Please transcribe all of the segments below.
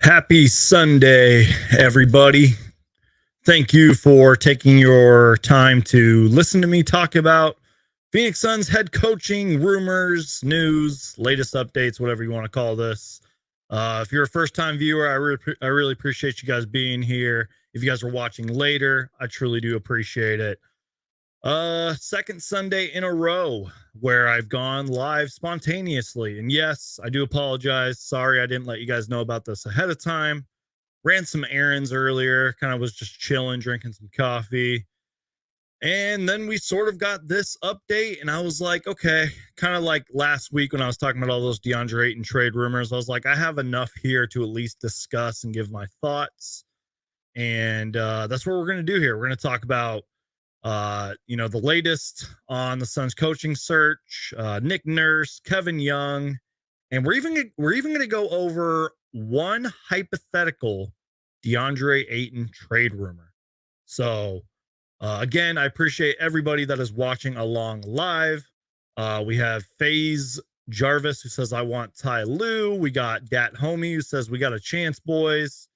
Happy Sunday, everybody. Thank you for taking your time to listen to me talk about Phoenix Suns head coaching, rumors, news, latest updates, whatever you want to call this. If you're a first time viewer, I really appreciate you guys being here. If you guys are watching later, I truly do appreciate it. Second Sunday in a row where I've gone live spontaneously. And yes, I do apologize. Sorry I didn't let you guys know about this ahead of time. Ran some errands earlier, kind of was just chilling, drinking some coffee. And then we sort of got this update, and I was like, okay, kind of like last week when I was talking about all those DeAndre Ayton trade rumors. I was like, I have enough here to at least discuss and give my thoughts. And that's what we're going to do here. We're going to talk about the latest on the Suns coaching search, Nick Nurse, Kevin Young, and we're even going to go over one hypothetical DeAndre Ayton trade rumor. So again, I appreciate everybody that is watching along live. We have FaZe Jarvis who says I want Ty Lue. We got Dat Homie who says we got a chance, boys.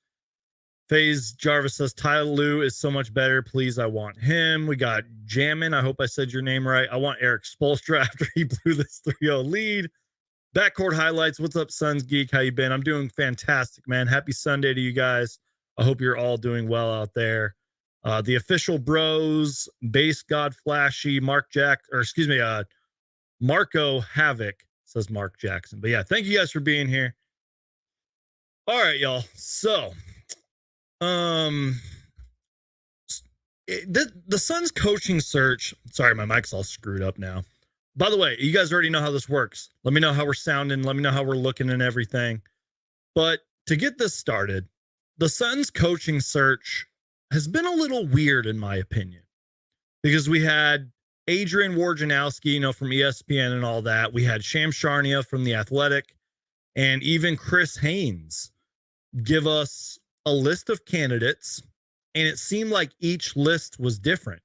FaZe Jarvis says Ty Lue is so much better. Please, I want him. We got Jammin. I hope I said your name right. I want Eric Spoelstra after he blew this 3-0 lead. Backcourt highlights. What's up, Suns Geek? How you been? I'm doing fantastic, man. Happy Sunday to you guys. I hope you're all doing well out there. The official bros, Base God Flashy, Marco Havoc, says Mark Jackson. But yeah, thank you guys for being here. All right, y'all. So the Suns coaching search. Sorry, my mic's all screwed up now. By the way, you guys already know how this works. Let me know how we're sounding. Let me know how we're looking and everything. But to get this started, the Suns coaching search has been a little weird, in my opinion, because we had Adrian Wojnarowski, from ESPN and all that. We had Shams Charania from The Athletic, and even Chris Haynes give us a list of candidates, and it seemed like each list was different.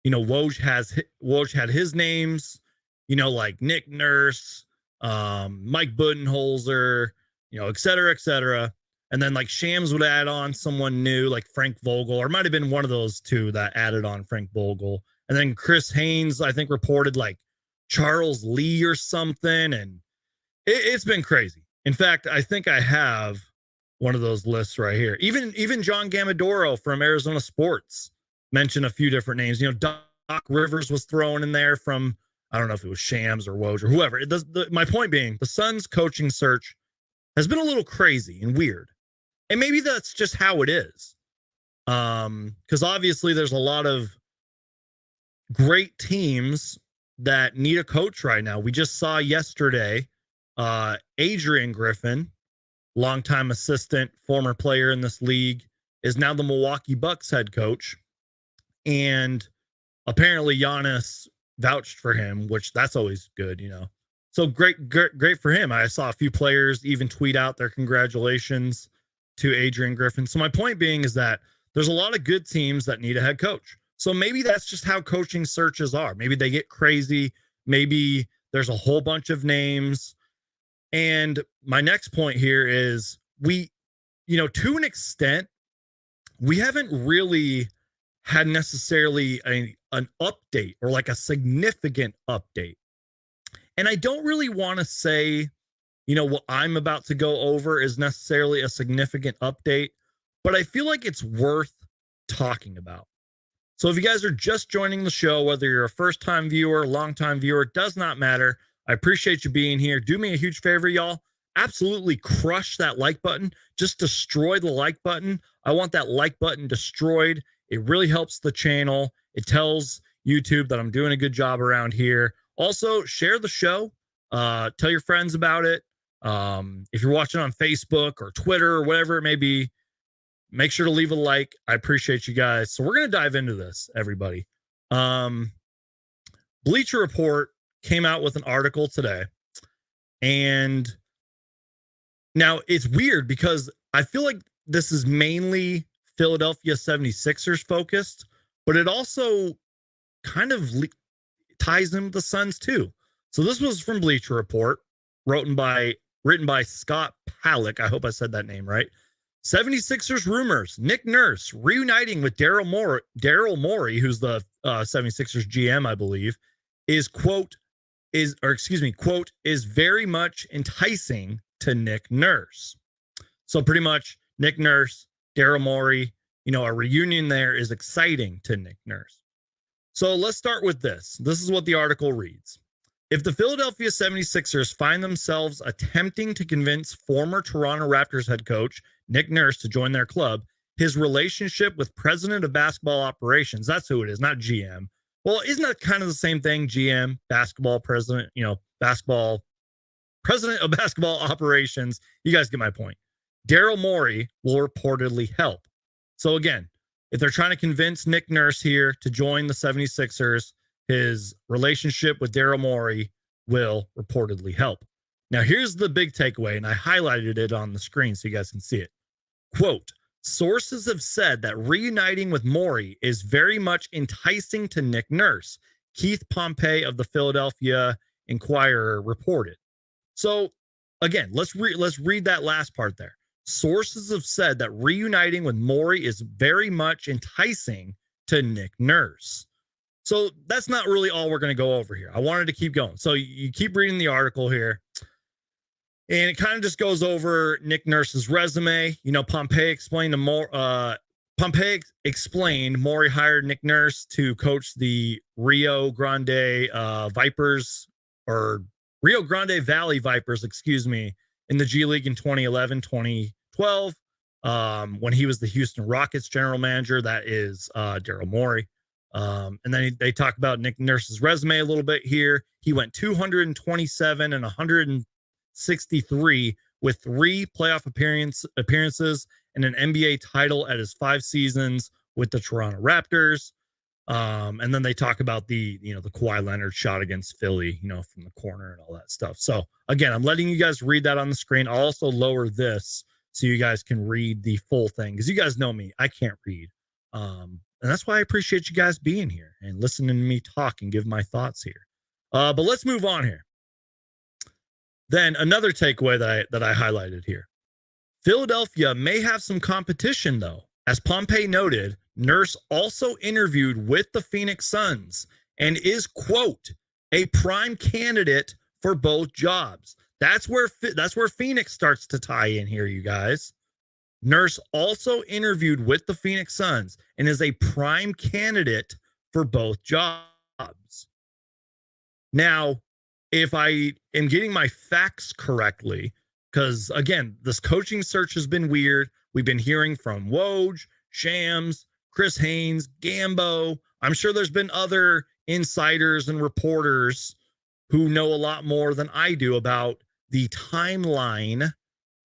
Woj had his names, like Nick Nurse, Mike Budenholzer, et cetera, et cetera. And then like Shams would add on someone new, like Frank Vogel, or it might have been one of those two that added on Frank Vogel. And then Chris Haynes, I think, reported like Charles Lee or something. And it's been crazy. In fact, I think I have one of those lists right here. Even John Gamadoro from Arizona Sports mentioned a few different names. Doc Rivers was thrown in there from, I don't know if it was Shams or Woj or whoever. My point being, the Suns coaching search has been a little crazy and weird. And maybe that's just how it is. Because obviously there's a lot of great teams that need a coach right now. We just saw yesterday, Adrian Griffin, longtime assistant, former player in this league, is now the Milwaukee Bucks head coach. And apparently Giannis vouched for him, which that's always good, So great for him. I saw a few players even tweet out their congratulations to Adrian Griffin. So my point being is that there's a lot of good teams that need a head coach. So maybe that's just how coaching searches are. Maybe they get crazy. Maybe there's a whole bunch of names. And my next point here is to an extent, we haven't really had necessarily an update or like a significant update. And I don't really want to say, what I'm about to go over is necessarily a significant update, but I feel like it's worth talking about. So if you guys are just joining the show, whether you're a first-time viewer, long-time viewer, it does not matter. I appreciate you being here. Do me a huge favor, y'all. Absolutely crush that like button. Just destroy the like button. I want that like button destroyed. It really helps the channel. It tells YouTube that I'm doing a good job around here. Also, share the show. Tell your friends about it. If you're watching on Facebook or Twitter or whatever it may be, make sure to leave a like. I appreciate you guys. So we're going to dive into this, everybody. Bleacher Report came out with an article today. And now it's weird because I feel like this is mainly Philadelphia 76ers focused, but it also kind of ties into the Suns too. So this was from Bleacher Report, written by Scott Palick. I hope I said that name right. 76ers rumors, Nick Nurse reuniting with Daryl Morey, who's the 76ers GM, I believe, quote, is very much enticing to Nick Nurse. So pretty much Nick Nurse, Daryl Morey, a reunion there is exciting to Nick Nurse. So let's start with this. This is what the article reads. If the Philadelphia 76ers find themselves attempting to convince former Toronto Raptors head coach Nick Nurse to join their club, his relationship with president of basketball operations, that's who it is, not GM. Well, isn't that kind of the same thing? GM, basketball president, president of basketball operations. You guys get my point. Daryl Morey will reportedly help. So again, if they're trying to convince Nick Nurse here to join the 76ers, his relationship with Daryl Morey will reportedly help. Now, here's the big takeaway, and I highlighted it on the screen so you guys can see it. Quote, sources have said that reuniting with Morey is very much enticing to Nick Nurse, Keith Pompey of the Philadelphia Inquirer reported. So, again, let's read that last part there. Sources have said that reuniting with Morey is very much enticing to Nick Nurse. So that's not really all we're going to go over here. I wanted to keep going. So you keep reading the article here, and it kind of just goes over Nick Nurse's resume. Pompey explained Morey hired Nick Nurse to coach the Rio Grande Valley Vipers, in the G League in 2011, 2012, when he was the Houston Rockets general manager. That is Daryl Morey. And then they talk about Nick Nurse's resume a little bit here. He went 227 and 163 with 3 playoff appearances and an NBA title at his 5 seasons with the Toronto Raptors. And then they talk about the Kawhi Leonard shot against Philly, from the corner and all that stuff. So again, I'm letting you guys read that on the screen. I'll also lower this so you guys can read the full thing, because you guys know me, I can't read. And that's why I appreciate you guys being here and listening to me talk and give my thoughts here. But let's move on here. Then another takeaway that I highlighted here. Philadelphia may have some competition, though. As Pompey noted, Nurse also interviewed with the Phoenix Suns and is, quote, a prime candidate for both jobs. That's where Phoenix starts to tie in here, you guys. Nurse also interviewed with the Phoenix Suns and is a prime candidate for both jobs. Now, if I am getting my facts correctly, because again, this coaching search has been weird. We've been hearing from Woj, Shams, Chris Haynes, Gambo. I'm sure there's been other insiders and reporters who know a lot more than I do about the timeline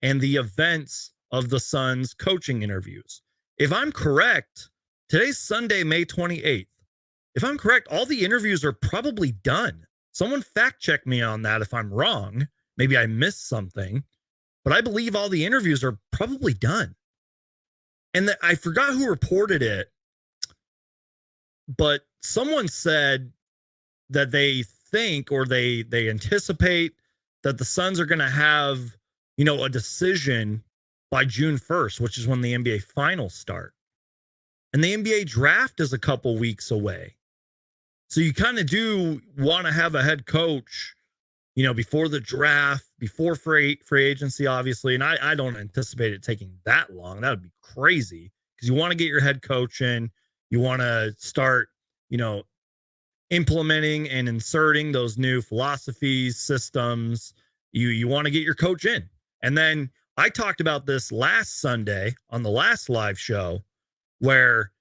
and the events of the Suns coaching interviews. If I'm correct, today's Sunday, May 28th. If I'm correct, all the interviews are probably done. Someone fact check me on that if I'm wrong. Maybe I missed something, but I believe all the interviews are probably done. And I forgot who reported it, but someone said that they think, or they anticipate, that the Suns are going to have, a decision by June 1st, which is when the NBA finals start. And the NBA draft is a couple weeks away. So you kind of do want to have a head coach, before the draft, before free agency, obviously. And I don't anticipate it taking that long. That would be crazy, because you want to get your head coach in. You want to start, implementing and inserting those new philosophies, systems. You want to get your coach in. And then I talked about this last Sunday on the last live show, where,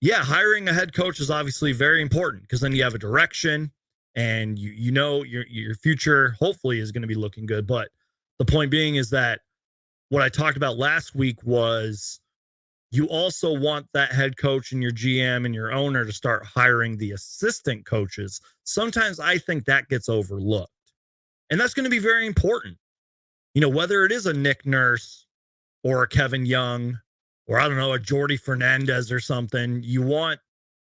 hiring a head coach is obviously very important, because then you have a direction and your future hopefully is going to be looking good. But the point being is that what I talked about last week was you also want that head coach and your GM and your owner to start hiring the assistant coaches. Sometimes I think that gets overlooked, and that's going to be very important. Whether it is a Nick Nurse or a Kevin Young, or I don't know, a Jordy Fernandez or something, you want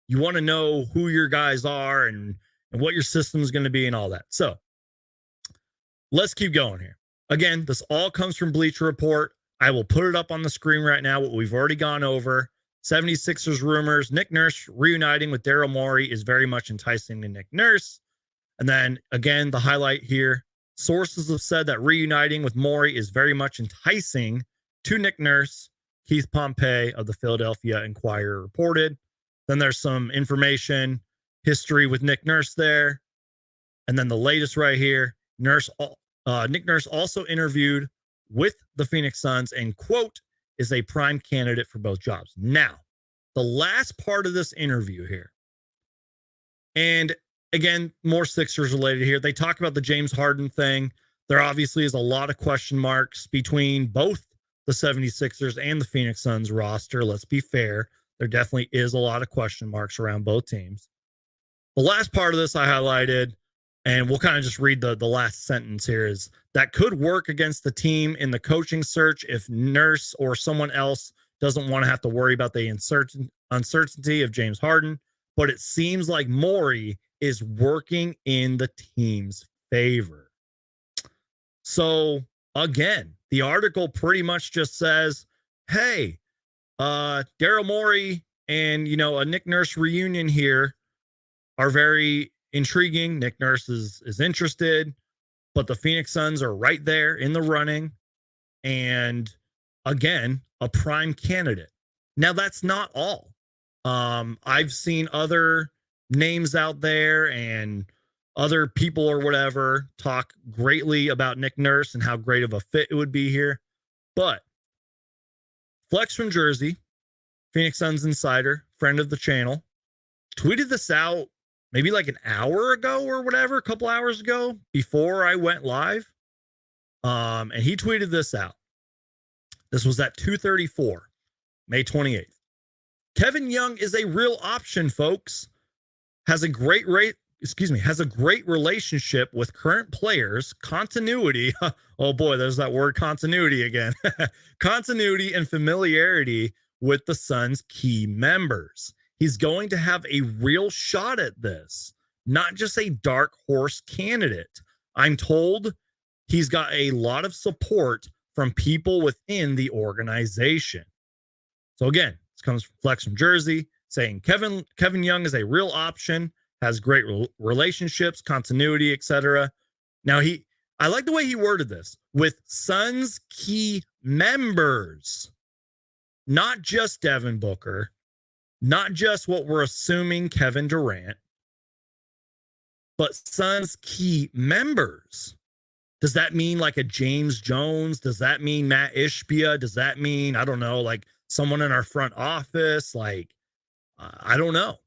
to know who your guys are and what your system is going to be and all that. So let's keep going here. Again, this all comes from Bleacher Report. I will put it up on the screen right now, what we've already gone over. 76ers rumors, Nick Nurse reuniting with Daryl Morey is very much enticing to Nick Nurse. And then again, the highlight here, sources have said that reuniting with Morey is very much enticing to Nick Nurse. Keith Pompey of the Philadelphia Inquirer reported. Then there's some information, history with Nick Nurse there. And then the latest right here, Nick Nurse also interviewed with the Phoenix Suns and, quote, is a prime candidate for both jobs. Now, the last part of this interview here, and again, more Sixers related here. They talk about the James Harden thing. There obviously is a lot of question marks between both the 76ers and the Phoenix Suns roster. Let's be fair. There definitely is a lot of question marks around both teams. The last part of this I highlighted, and we'll kind of just read the last sentence here, is that could work against the team in the coaching search if Nurse or someone else doesn't want to have to worry about the uncertainty of James Harden. But it seems like Morey is working in the team's favor. So again, the article pretty much just says, hey, Daryl Morey and, a Nick Nurse reunion here are very intriguing. Nick Nurse is interested, but the Phoenix Suns are right there in the running. And again, a prime candidate. Now, that's not all. I've seen other names out there and other people or whatever talk greatly about Nick Nurse and how great of a fit it would be here. But Flex from Jersey, Phoenix Suns insider, friend of the channel, tweeted this out maybe like an hour ago or whatever, a couple hours ago before I went live. And he tweeted this out. This was at 2:34, May 28th. Kevin Young is a real option, folks. Has a great relationship with current players, continuity. Oh boy, there's that word continuity again. Continuity and familiarity with the Suns' key members. He's going to have a real shot at this, not just a dark horse candidate. I'm told he's got a lot of support from people within the organization. So again, this comes from Flex from Jersey saying Kevin Young is a real option, has great relationships, continuity, etc. Now I like the way he worded this, with Suns key members, not just Devin Booker, not just what we're assuming Kevin Durant, but Suns key members. Does that mean like a James Jones? Does that mean Matt Ishbia? Does that mean, I don't know, like someone in our front office? Like, I don't know.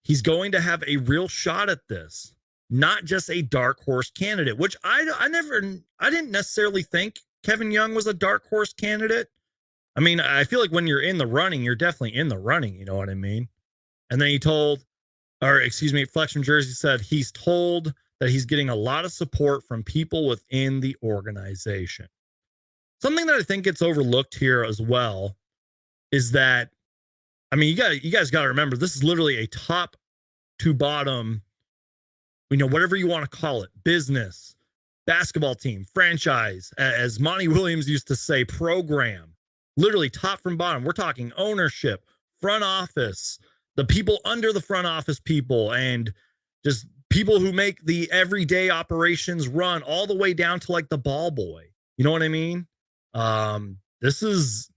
He's going to have a real shot at this, not just a dark horse candidate, which I didn't necessarily think Kevin Young was a dark horse candidate. I mean, I feel like when you're in the running, you're definitely in the running. You know what I mean? And then Flex from Jersey said he's told that he's getting a lot of support from people within the organization. Something that I think gets overlooked here as well is that, I mean, you guys got to remember, this is literally a top to bottom, whatever you want to call it, business, basketball team, franchise, as Monty Williams used to say, program, literally top from bottom. We're talking ownership, front office, the people under the front office people, and just people who make the everyday operations run all the way down to like the ball boy. You know what I mean? This is,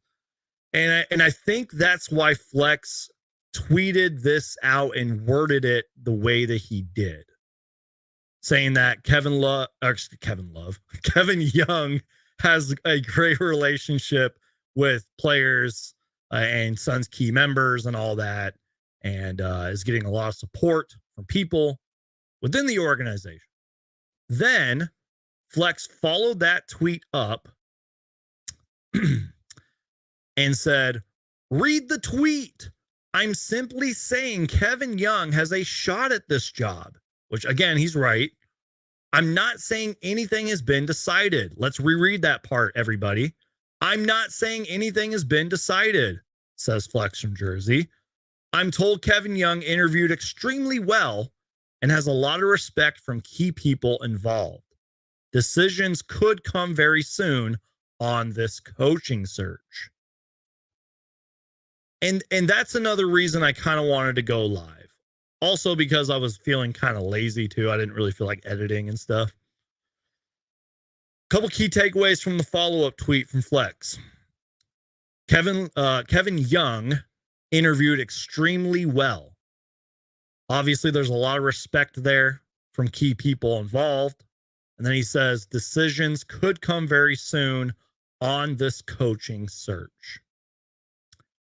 and I think that's why Flex tweeted this out and worded it the way that he did, saying that Kevin Young has a great relationship with players and Suns key members and all that, and is getting a lot of support from people within the organization. Then Flex followed that tweet up and said, read the tweet. I'm simply saying Kevin Young has a shot at this job, which again, he's right. I'm not saying anything has been decided. Let's reread that part, everybody. I'm not saying anything has been decided, says Flex from Jersey. I'm told Kevin Young interviewed extremely well and has a lot of respect from key people involved. Decisions could come very soon. on this coaching search. And that's another reason I kind of wanted to go live. Also because I was feeling kind of lazy too. I didn't really feel like editing and stuff. Couple key takeaways from the follow-up tweet from Flex. Kevin Young interviewed extremely well. Obviously, there's a lot of respect there from key people involved. And then he says decisions could come very soon on this coaching search.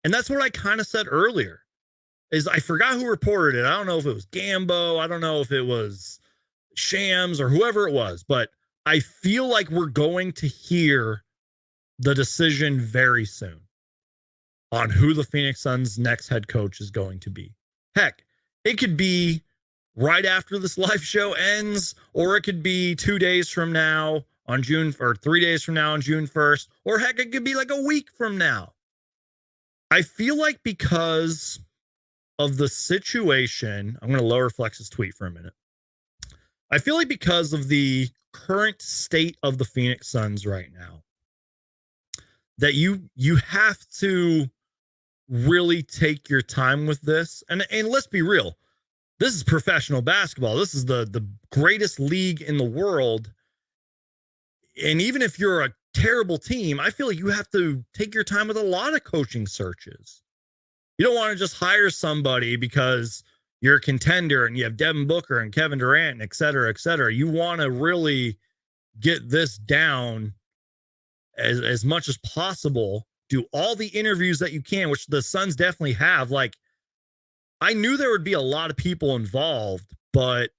And that's what I kind of said earlier. Is I forgot who reported it. I don't know if it was Gambo. I don't know if it was Shams or whoever it was, but I feel like we're going to hear the decision very soon on who the Phoenix Suns' next head coach is going to be. Heck, it could be right after this live show ends, or it could be 2 days from now on June, or 3 days from now on June 1st, or heck, it could be like a week from now. I feel like because of the situation, I'm going to lower Flex's tweet for a minute. I feel like because of the current state of the Phoenix Suns right now, that you have to really take your time with this. And let's be real, this is professional basketball. This is the greatest league in the world. And even if you're a terrible team, I feel like you have to take your time with a lot of coaching searches. You don't want to just hire somebody because you're a contender and you have Devin Booker and Kevin Durant, et cetera, et cetera. You want to really get this down as much as possible. Do all the interviews that you can, which the Suns definitely have. Like, I knew there would be a lot of people involved, but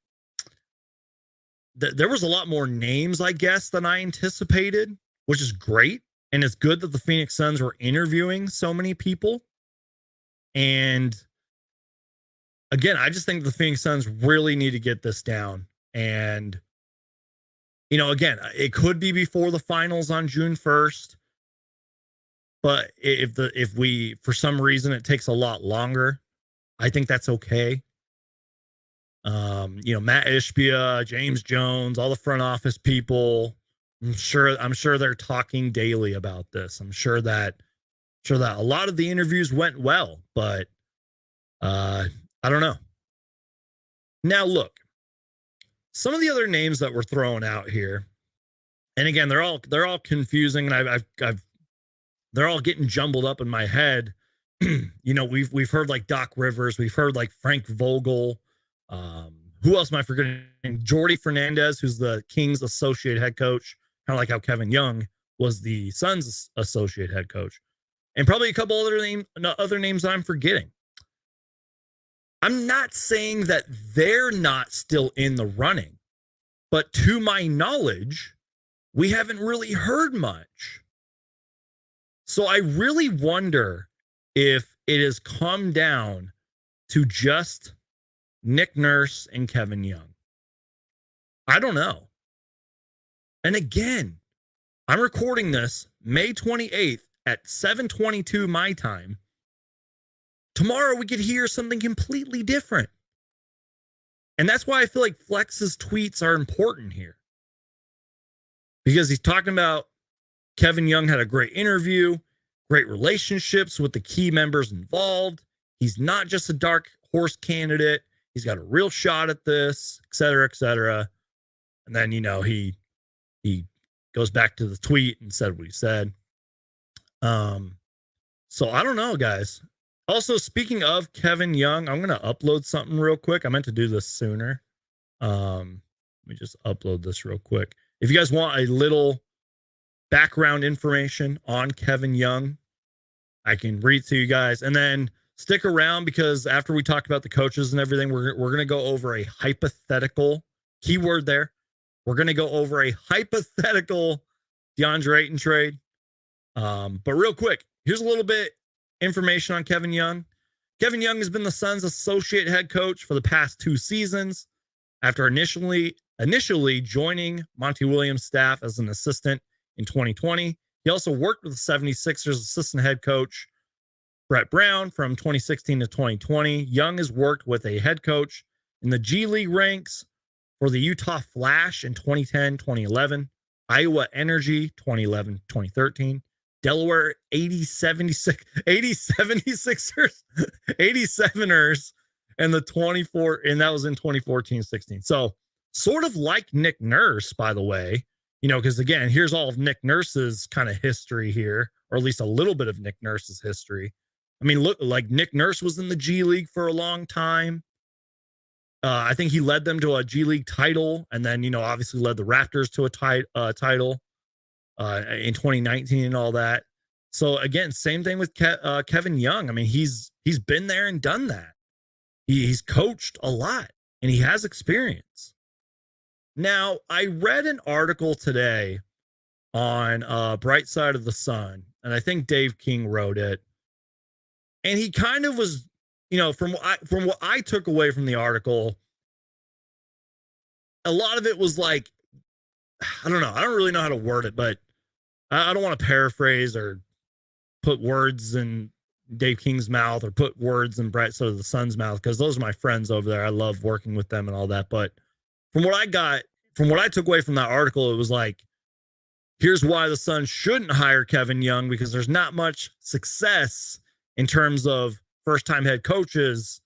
there was a lot more names, I guess, than I anticipated, which is great. And it's good that the Phoenix Suns were interviewing so many people. And again, I just think the Phoenix Suns really need to get this down. And, you know, again, it could be before the finals on June 1st. But if we, for some reason, it takes a lot longer, I think that's okay. You know, Matt Ishbia, James Jones, all the front office people, I'm sure they're talking daily about this. I'm sure that a lot of the interviews went well, but I don't know. Now look, some of the other names that were thrown out here, and again, they're all confusing, and they're all getting jumbled up in my head. You know, we've heard like Doc Rivers, we've heard like Frank Vogel. Who else am I forgetting? Jordi Fernandez, who's the Kings associate head coach, kind of like how Kevin Young was the Suns associate head coach, and probably a couple other names that I'm forgetting. I'm not saying that they're not still in the running, but to my knowledge, we haven't really heard much. So I really wonder if it has come down to just Nick Nurse and Kevin Young. I don't know. And again, I'm recording this May 28th at 7:22 my time. Tomorrow we could hear something completely different. And that's why I feel like Flex's tweets are important here. Because he's talking about Kevin Young had a great interview, great relationships with the key members involved. He's not just a dark horse candidate. He's got a real shot at this, et cetera, et cetera. And then, you know, he goes back to the tweet and said what he said. So I don't know, guys. Also, speaking of Kevin Young, I'm going to upload something real quick. I meant to do this sooner. Let me just upload this real quick. If you guys want a little background information on Kevin Young, I can read to you guys. And then stick around, because after we talk about the coaches and everything, we're going to go over a hypothetical, keyword there. We're going to go over a hypothetical DeAndre Ayton trade. But real quick, here's a little bit information on Kevin Young. Kevin Young has been the Suns' associate head coach for the past 2 seasons. After initially joining Monty Williams' staff as an assistant in 2020, he also worked with the 76ers assistant head coach Brett Brown from 2016 to 2020. Young has worked with a head coach in the G League ranks for the Utah Flash in 2010, 2011. Iowa Energy, 2011, 2013. Delaware 76ers, 87ers, and the 24, and that was in 2014-16. So sort of like Nick Nurse, by the way, because again, here's all of Nick Nurse's kind of history here, or at least a little bit of Nick Nurse's history. I mean, look, like Nick Nurse was in the G League for a long time. I think he led them to a G League title, and then obviously led the Raptors to a title in 2019 and all that. So again, same thing with Kevin Young. I mean, he's been there and done that. He's coached a lot, and he has experience. Now, I read an article today on Bright Side of the Sun, and I think Dave King wrote it, and he kind of was, from what I took away from the article, a lot of it was like, I don't know. I don't really know how to word it, but I don't want to paraphrase or put words in Dave King's mouth or put words in Bright Side of the Sun's mouth, because those are my friends over there. I love working with them and all that. But from what I took away from that article, it was like, here's why the Suns shouldn't hire Kevin Young, because there's not much success in terms of first-time head coaches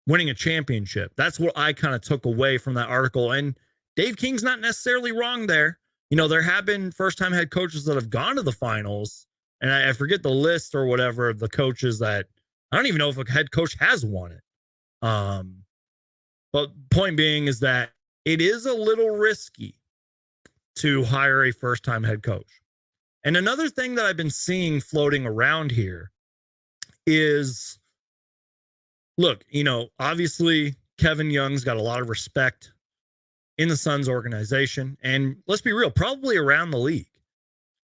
winning a championship. That's what I kind of took away from that article. And Dave King's not necessarily wrong there. There have been first-time head coaches that have gone to the finals, and I forget the list or whatever of the coaches that, I don't even know if a head coach has won it. But point being is that it is a little risky to hire a first-time head coach. And another thing that I've been seeing floating around here is, look, obviously Kevin Young's got a lot of respect in the Suns organization, and let's be real, probably around the league.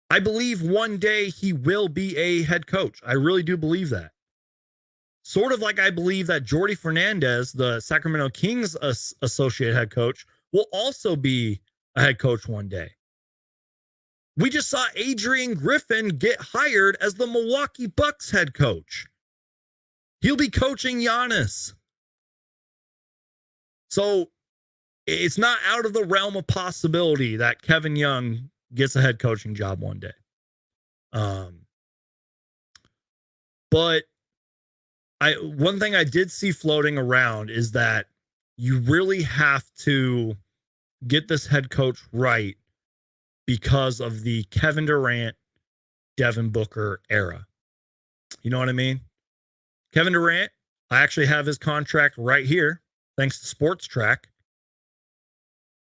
I believe one day he will be a head coach. I really do believe that. Sort of like I believe that Jordi Fernandez, the Sacramento Kings associate head coach, will also be a head coach one day. We just saw Adrian Griffin get hired as the Milwaukee Bucks head coach. He'll be coaching Giannis. So it's not out of the realm of possibility that Kevin Young gets a head coaching job one day. But one thing I did see floating around is that you really have to get this head coach right because of the Kevin Durant, Devin Booker era. You know what I mean? Kevin Durant, I actually have his contract right here, thanks to Sports Track.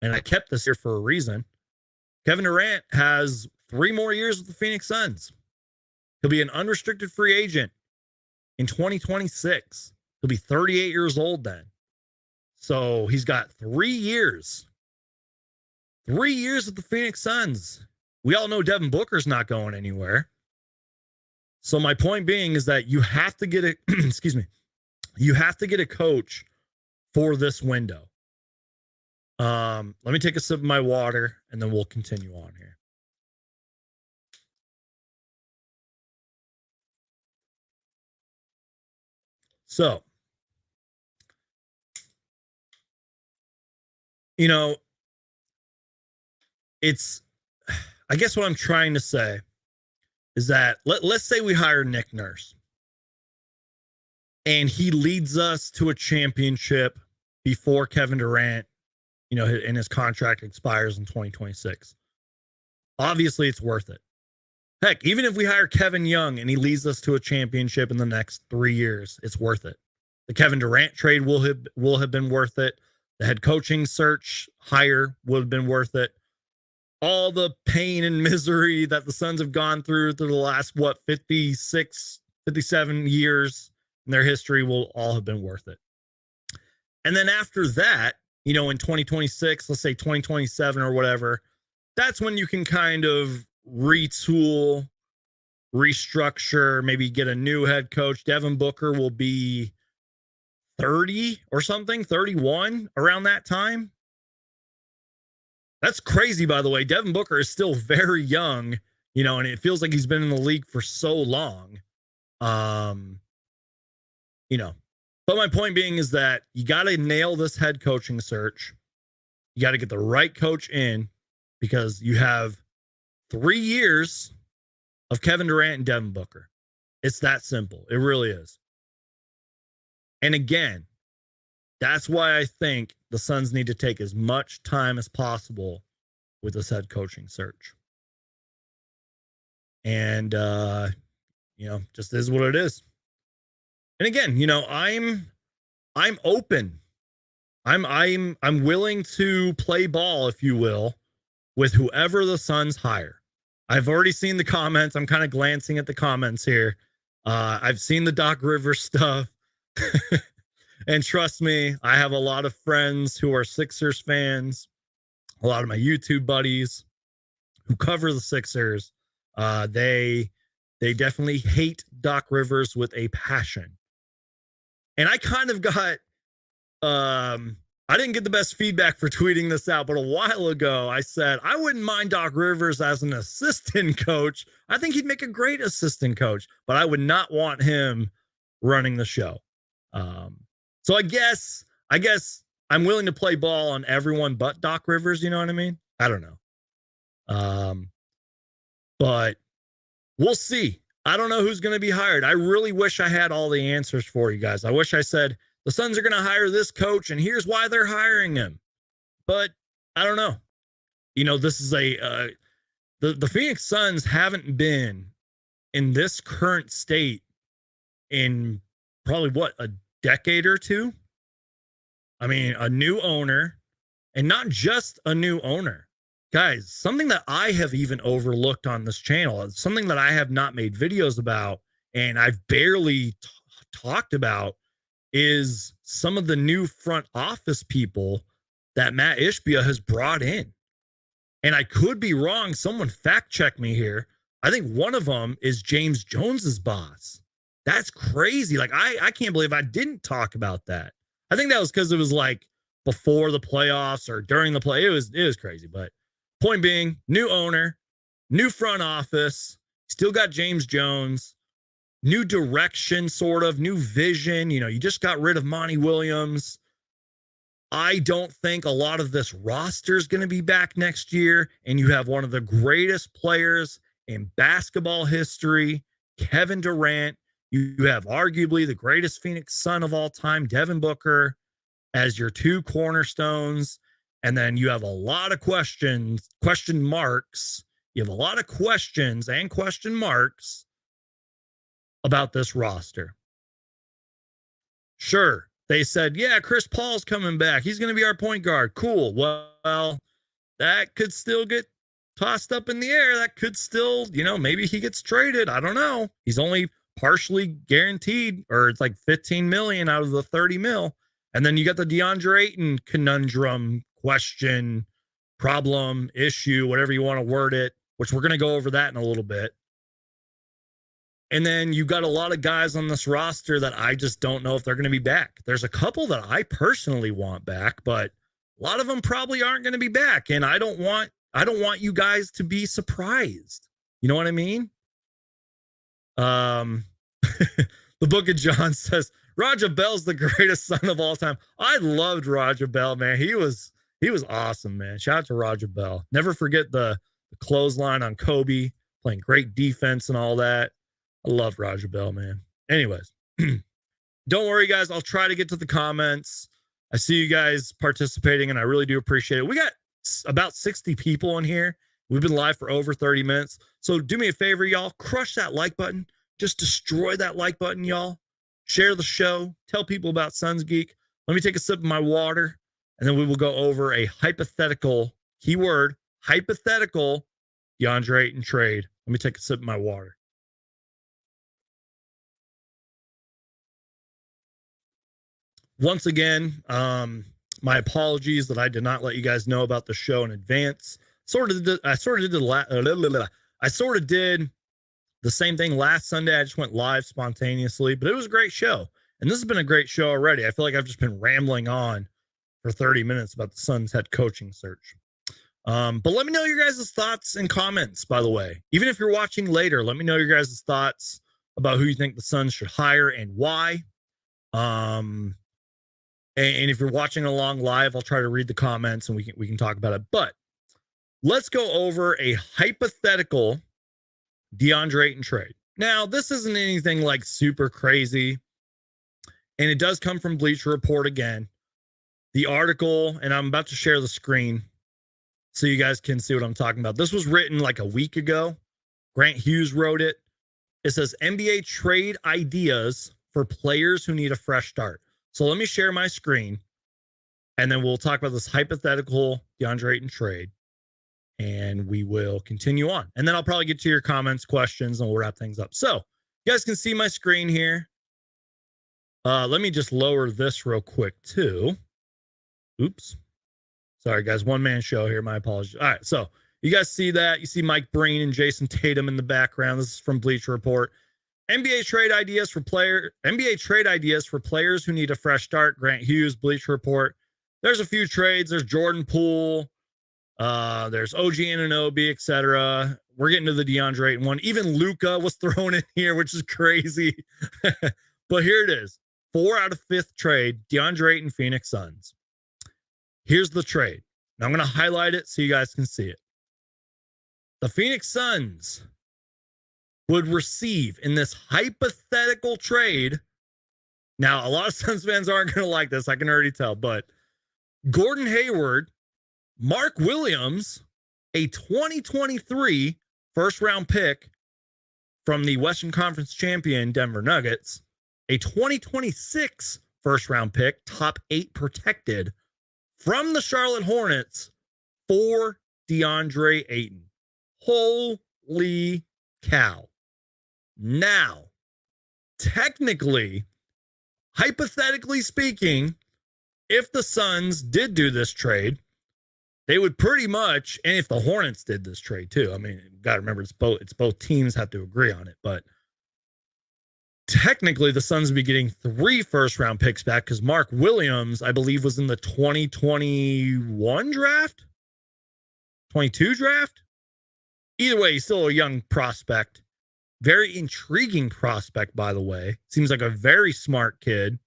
And I kept this here for a reason. Kevin Durant has 3 more years with the Phoenix Suns. He'll be an unrestricted free agent in 2026. He'll be 38 years old then. So he's got 3 years. 3 years with the Phoenix Suns. We all know Devin Booker's not going anywhere. So my point being is that you have to get you have to get a coach for this window. Let me take a sip of my water and then we'll continue on here. So, I guess what I'm trying to say is that let's say we hire Nick Nurse and he leads us to a championship before Kevin Durant, and his contract expires in 2026. Obviously, it's worth it. Heck, even if we hire Kevin Young and he leads us to a championship in the next 3 years, it's worth it. The Kevin Durant trade will have been worth it. The head coaching search hire would have been worth it. All the pain and misery that the Suns have gone through the last, 56, 57 years in their history will all have been worth it. And then after that, in 2026, let's say 2027 or whatever, that's when you can kind of retool, restructure, maybe get a new head coach. Devin Booker will be 30 or something, 31 around that time. That's crazy, by the way. Devin Booker is still very young, and it feels like he's been in the league for so long. But my point being is that you got to nail this head coaching search. You got to get the right coach in because you have 3 years of Kevin Durant and Devin Booker. It's that simple. It really is. And again, that's why I think the Suns need to take as much time as possible with this head coaching search. And just is what it is. And again, I'm open. I'm willing to play ball, if you will, with whoever the Suns hire. I've already seen the comments. I'm kind of glancing at the comments here. I've seen the Doc Rivers stuff. And trust me, I have a lot of friends who are Sixers fans, a lot of my YouTube buddies who cover the Sixers. They definitely hate Doc Rivers with a passion. And I kind of got I didn't get the best feedback for tweeting this out, but a while ago I said I wouldn't mind Doc Rivers as an assistant coach. I think he'd make a great assistant coach, but I would not want him running the show. So I guess I'm willing to play ball on everyone but Doc Rivers. You know what I mean? I don't know. But we'll see. I don't know who's going to be hired. I really wish I had all the answers for you guys. I wish I said the Suns are going to hire this coach and here's why they're hiring him. But I don't know. This is the Phoenix Suns haven't been in this current state in probably a decade or two. I mean, a new owner, and not just a new owner. Guys, something that I have even overlooked on this channel, something that I have not made videos about and I've barely talked about, is some of the new front office people that Matt Ishbia has brought in. And I could be wrong. Someone fact check me here. I think one of them is James Jones's boss. That's crazy. Like, I can't believe I didn't talk about that. I think that was because it was like before the playoffs or during the play. It was crazy. But point being, new owner, new front office, still got James Jones, new direction, sort of, new vision. You just got rid of Monty Williams. I don't think a lot of this roster is going to be back next year. And you have one of the greatest players in basketball history, Kevin Durant. You have arguably the greatest Phoenix Sun of all time, Devin Booker, as your two cornerstones. And then you have a lot of question marks. You have a lot of questions and question marks about this roster. Sure, they said, yeah, Chris Paul's coming back. He's going to be our point guard. Cool. Well, that could still get tossed up in the air. That could still, maybe he gets traded. I don't know. He's only partially guaranteed, or it's like 15 million out of the 30 mil. And then you got the DeAndre Ayton conundrum, question, problem, issue, whatever you want to word it, which we're going to go over that in a little bit. And then you got a lot of guys on this roster that I just don't know if they're going to be back. There's a couple that I personally want back, but a lot of them probably aren't going to be back. And I don't want you guys to be surprised. You know what I mean? The Book of John says Raja Bell's the greatest Sun of all time. I loved Raja Bell, man. He was awesome, man. Shout out to Raja Bell. Never forget the clothesline on Kobe, playing great defense and all that. I love Raja Bell, man. Anyways, don't worry, guys. I'll try to get to the comments. I see you guys participating, and I really do appreciate it. We got about 60 people in here. We've been live for over 30 minutes. So do me a favor, y'all. Crush that like button. Just destroy that like button, y'all. Share the show. Tell people about Suns Geek. Let me take a sip of my water, and then we will go over a hypothetical, keyword, hypothetical DeAndre Ayton trade. Let me take a sip of my water. Once again, my apologies that I did not let you guys know about the show in advance. I sort of did the same thing last Sunday. I just went live spontaneously, but it was a great show. And this has been a great show already. I feel like I've just been rambling on for 30 minutes about the Suns head coaching search. But let me know your guys' thoughts and comments, by the way. Even if you're watching later, let me know your guys' thoughts about who you think the Suns should hire and why. And if you're watching along live, I'll try to read the comments and we can talk about it. But let's go over a hypothetical DeAndre Ayton trade. Now, this isn't anything like super crazy, and it does come from Bleacher Report again. The article, and I'm about to share the screen so you guys can see what I'm talking about. This was written like a week ago. Grant Hughes wrote it. It says NBA trade ideas for players who need a fresh start. So let me share my screen, and then we'll talk about this hypothetical DeAndre Ayton trade, and we will continue on. And then I'll probably get to your comments, questions, and we'll wrap things up. So you guys can see my screen here. Let me just lower this real quick too. Oops. Sorry, guys. One-man show here. My apologies. All right. So you guys see that. You see Mike Breen and Jason Tatum in the background. This is from Bleacher Report. NBA trade ideas for players who need a fresh start. Grant Hughes, Bleacher Report. There's a few trades. There's Jordan Poole. There's OG Anunoby, etc. We're getting to the DeAndre Ayton one. Even Luka was thrown in here, which is crazy. But here it is. 4 out of 5th trade, DeAndre Ayton, Phoenix Suns. Here's the trade. Now I'm going to highlight it so you guys can see it. The Phoenix Suns would receive in this hypothetical trade. Now, a lot of Suns fans aren't going to like this. I can already tell. But Gordon Hayward, Mark Williams, a 2023 first-round pick from the Western Conference champion Denver Nuggets, a 2026 first-round pick, top 8 protected, from the Charlotte Hornets for DeAndre Ayton. Holy cow. Now, technically, hypothetically speaking, if the Suns did do this trade, they would pretty much, and if the Hornets did this trade too, I mean, you got to remember it's both teams have to agree on it, but technically the Suns would be getting 3 first-round picks back because Mark Williams, I believe, was in the 2021 draft, 22 draft. Either way, he's still a young prospect. Very intriguing prospect, by the way. Seems like a very smart kid.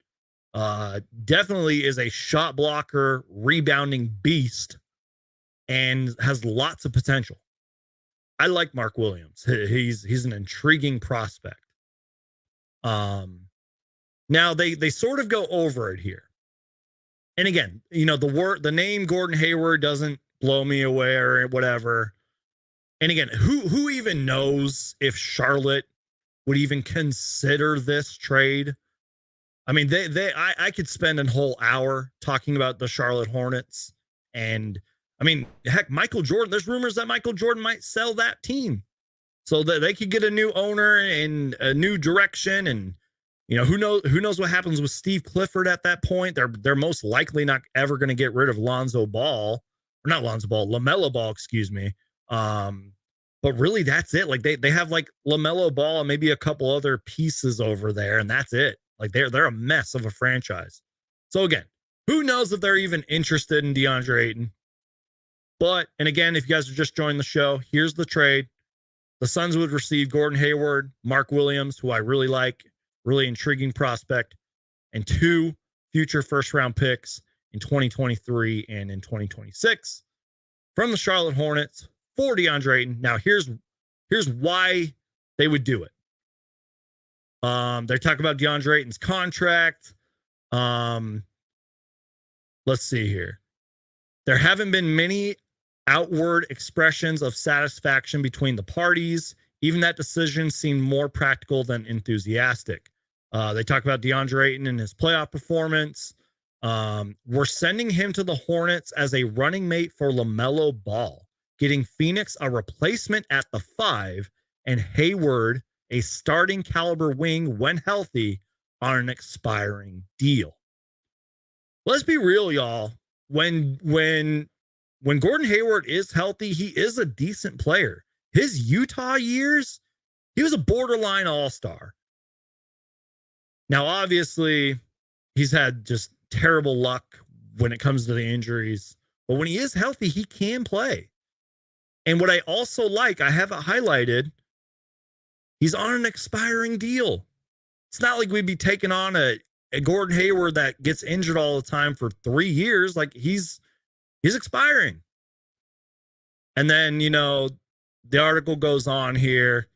Definitely is a shot blocker, rebounding beast, and has lots of potential. I like Mark Williams. He's an intriguing prospect. Now they sort of go over it here. And again, you know, the name Gordon Hayward doesn't blow me away or whatever. And again, who even knows if Charlotte would even consider this trade? I mean, I could spend a whole hour talking about the Charlotte Hornets. And I mean, heck, Michael Jordan, there's rumors that Michael Jordan might sell that team so that they could get a new owner and a new direction. And, you know, who knows what happens with Steve Clifford at that point. They're most likely not ever going to get rid of LaMelo Ball, excuse me. But really that's it. Like they have like LaMelo Ball and maybe a couple other pieces over there, and that's it. Like they're a mess of a franchise. So again, who knows if they're even interested in DeAndre Ayton. But, and again, if you guys are just joining the show, here's the trade. The Suns would receive Gordon Hayward, Mark Williams, who I really like, really intriguing prospect, and 2 future first-round picks in 2023 and in 2026 from the Charlotte Hornets for DeAndre Ayton. Now, here's why they would do it. They're talking about DeAndre Ayton's contract. Let's see here. There haven't been many outward expressions of satisfaction between the parties. Even that decision seemed more practical than enthusiastic. They talk about DeAndre Ayton and his playoff performance. We're sending him to the Hornets as a running mate for LaMelo Ball, getting Phoenix a replacement at the 5 and Hayward a starting caliber wing when healthy on an expiring deal. Let's be real, y'all. When Gordon Hayward is healthy, he is a decent player. His Utah years, he was a borderline all-star. Now, obviously, he's had just terrible luck when it comes to the injuries. But when he is healthy, he can play. And what I also like, I have it highlighted, he's on an expiring deal. It's not like we'd be taking on a Gordon Hayward that gets injured all the time for 3 years. Like he's expiring. And then, the article goes on here.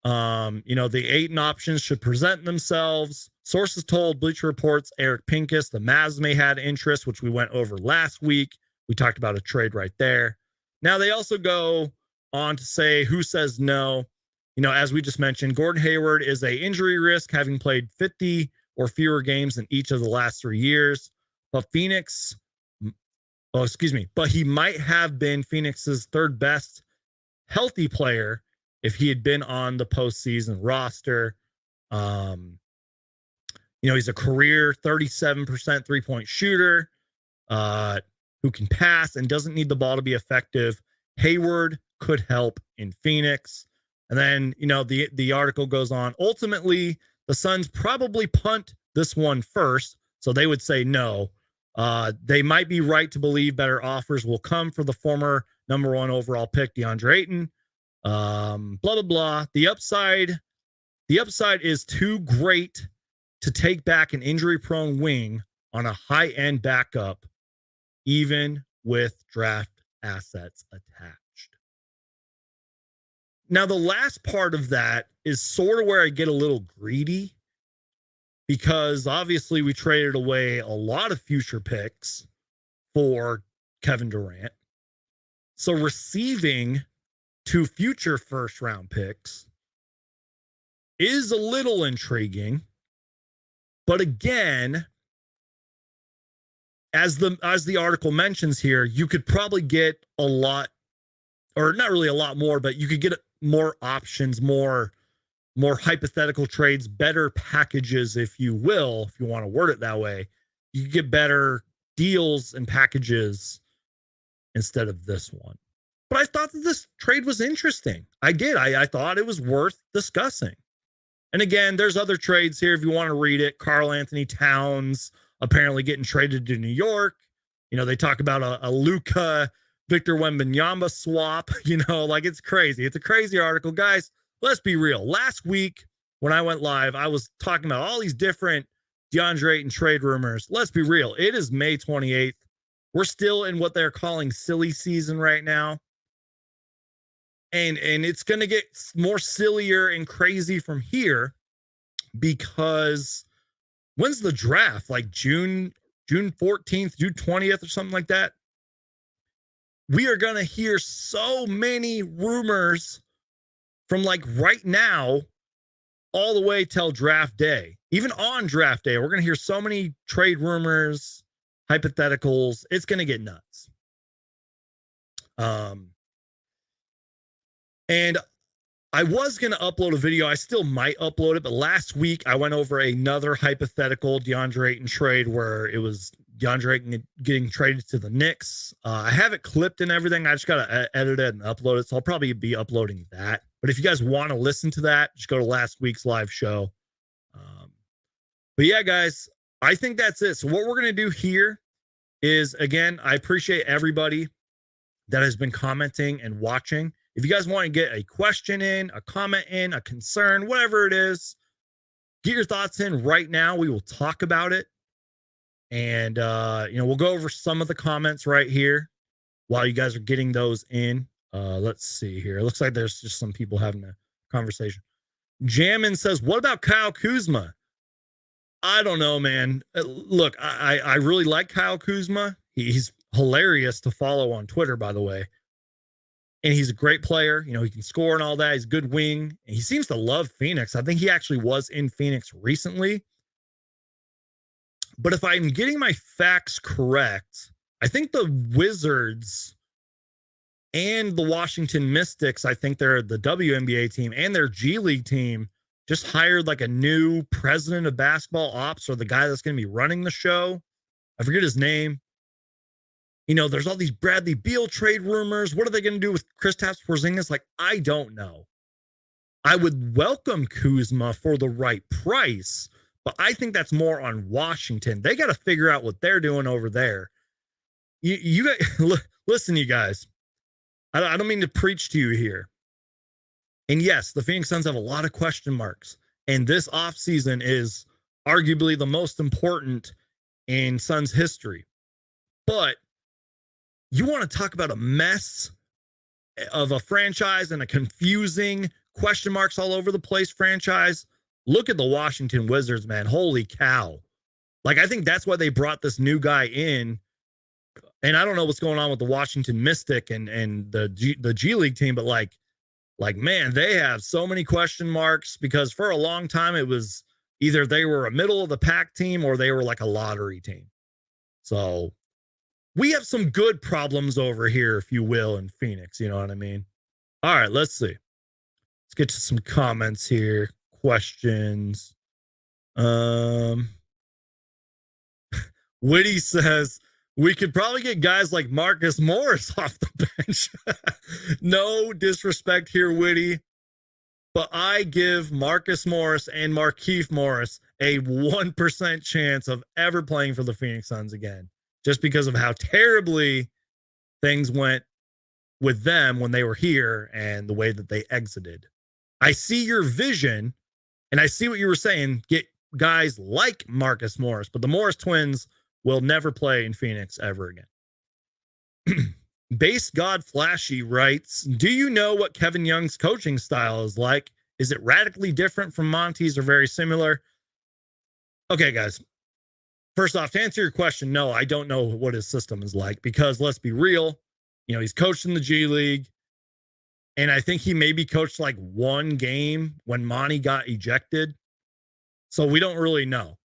The Aiton options should present themselves. Sources told Bleacher Report's Eric Pincus the Mavs may had interest, which we went over last week. We talked about a trade right there. Now they also go on to say who says no. As we just mentioned, Gordon Hayward is a injury risk, having played 50 or fewer games in each of the last 3 years. But but he might have been Phoenix's third best healthy player if he had been on the postseason roster. He's a career 37% 3-point shooter who can pass and doesn't need the ball to be effective. Hayward could help in Phoenix. And then, the article goes on. Ultimately, the Suns probably punt this one first, so they would say no. They might be right to believe better offers will come for the former number 1 overall pick, DeAndre Ayton. Blah, blah, blah. The upside is too great to take back an injury-prone wing on a high-end backup, even with draft assets attached. Now, the last part of that is sort of where I get a little greedy, because obviously we traded away a lot of future picks for Kevin Durant. So receiving 2 future first-round picks is a little intriguing. But again, as the article mentions here, you could probably get a lot, or not really a lot more, but you could get more options, more hypothetical trades, better packages, if you will, if you want to word it that way. You could get better deals and packages instead of this one. But I thought that this trade was interesting. I did. I thought it was worth discussing. And again, there's other trades here if you want to read it. Karl Anthony Towns apparently getting traded to New York. They talk about a Luka Victor Wembanyama swap. It's crazy. It's a crazy article. Guys, let's be real. Last week when I went live, I was talking about all these different DeAndre Ayton trade rumors. Let's be real. It is May 28th. We're still in what they're calling silly season right now. And it's going to get more sillier and crazy from here, because when's the draft? Like June 14th, June 20th or something like that. We are going to hear so many rumors from like right now all the way till draft day. Even on draft day, we're going to hear so many trade rumors, hypotheticals. It's going to get nuts. And I was going to upload a video. I still might upload it, but last week I went over another hypothetical DeAndre Ayton trade where it was DeAndre Ayton getting traded to the Knicks. I have it clipped and everything. I just got to edit it and upload it. So I'll probably be uploading that. But if you guys want to listen to that, just go to last week's live show. But yeah, guys, I think that's it. So what we're going to do here is, again, I appreciate everybody that has been commenting and watching. If you guys want to get a question in, a comment in, a concern, whatever it is, get your thoughts in right now. We will talk about it. And, we'll go over some of the comments right here while you guys are getting those in. Let's see here. It looks like there's just some people having a conversation. Jammin says, what about Kyle Kuzma? I don't know, man. Look, I really like Kyle Kuzma. He's hilarious to follow on Twitter, by the way. And he's a great player. He can score and all that. He's a good wing. And he seems to love Phoenix. I think he actually was in Phoenix recently. But if I'm getting my facts correct, I think the Wizards and the Washington Mystics, I think they're the WNBA team and their G League team, just hired like a new president of basketball ops, or the guy that's going to be running the show. I forget his name. There's all these Bradley Beal trade rumors. What are they going to do with Kristaps Porzingis? I don't know. I would welcome Kuzma for the right price, but I think that's more on Washington. They got to figure out what they're doing over there. You guys, listen, you guys. I don't mean to preach to you here. And yes, the Phoenix Suns have a lot of question marks. And this offseason is arguably the most important in Suns history. But you want to talk about a mess of a franchise and a confusing question marks all over the place franchise, look at the Washington Wizards, man. Holy cow. Like, I think that's why they brought this new guy in. And I don't know what's going on with the Washington Mystic and the G League team, but like man, they have so many question marks because for a long time it was either they were a middle of the pack team or they were like a lottery team. So we have some good problems over here, if you will, in Phoenix. You know what I mean? All right, let's see. Let's get to some comments here. Questions. Witty says, we could probably get guys like Marcus Morris off the bench. No disrespect here, Witty, but I give Marcus Morris and Markieff Morris a 1% chance of ever playing for the Phoenix Suns again, just because of how terribly things went with them when they were here and the way that they exited. I see your vision, and I see what you were saying. Get guys like Marcus Morris, but the Morris twins will never play in Phoenix ever again. Base God Flashy writes, do you know what Kevin Young's coaching style is like? Is it radically different from Monty's or very similar? Okay, guys. First off, to answer your question, no, I don't know what his system is like because let's be real, he's coached in the G League. And I think he maybe coached like one game when Monty got ejected. So we don't really know.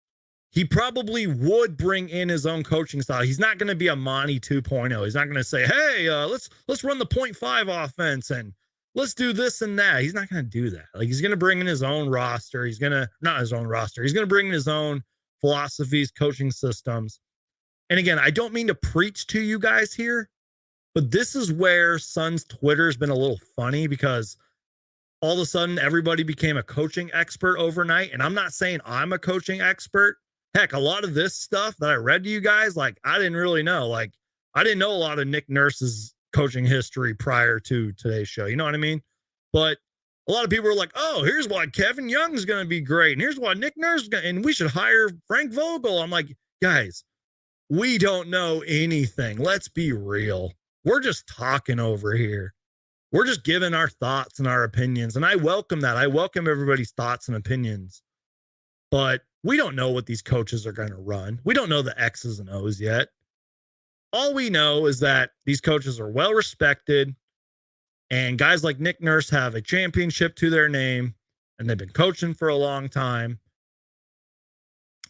He probably would bring in his own coaching style. He's not going to be a Monty 2.0. He's not going to say, hey, let's run the 0.5 offense and let's do this and that. He's not going to do that. Like, he's going to bring in his own roster. He's going to, not his own roster. He's going to bring in his own philosophies, coaching systems. And again, I don't mean to preach to you guys here, but this is where Suns Twitter has been a little funny because all of a sudden everybody became a coaching expert overnight. And I'm not saying I'm a coaching expert. Heck, a lot of this stuff that I read to you guys, like, I didn't really know. Like, I didn't know a lot of Nick Nurse's coaching history prior to today's show. You know what I mean? But a lot of people are like, oh, here's why Kevin Young's going to be great. And here's why Nick Nurse is going to, and we should hire Frank Vogel. I'm like, guys, we don't know anything. Let's be real. We're just talking over here. We're just giving our thoughts and our opinions. And I welcome that. I welcome everybody's thoughts and opinions. But we don't know what these coaches are going to run. We don't know the X's and O's yet. All we know is that these coaches are well respected, and guys like Nick Nurse have a championship to their name, and they've been coaching for a long time.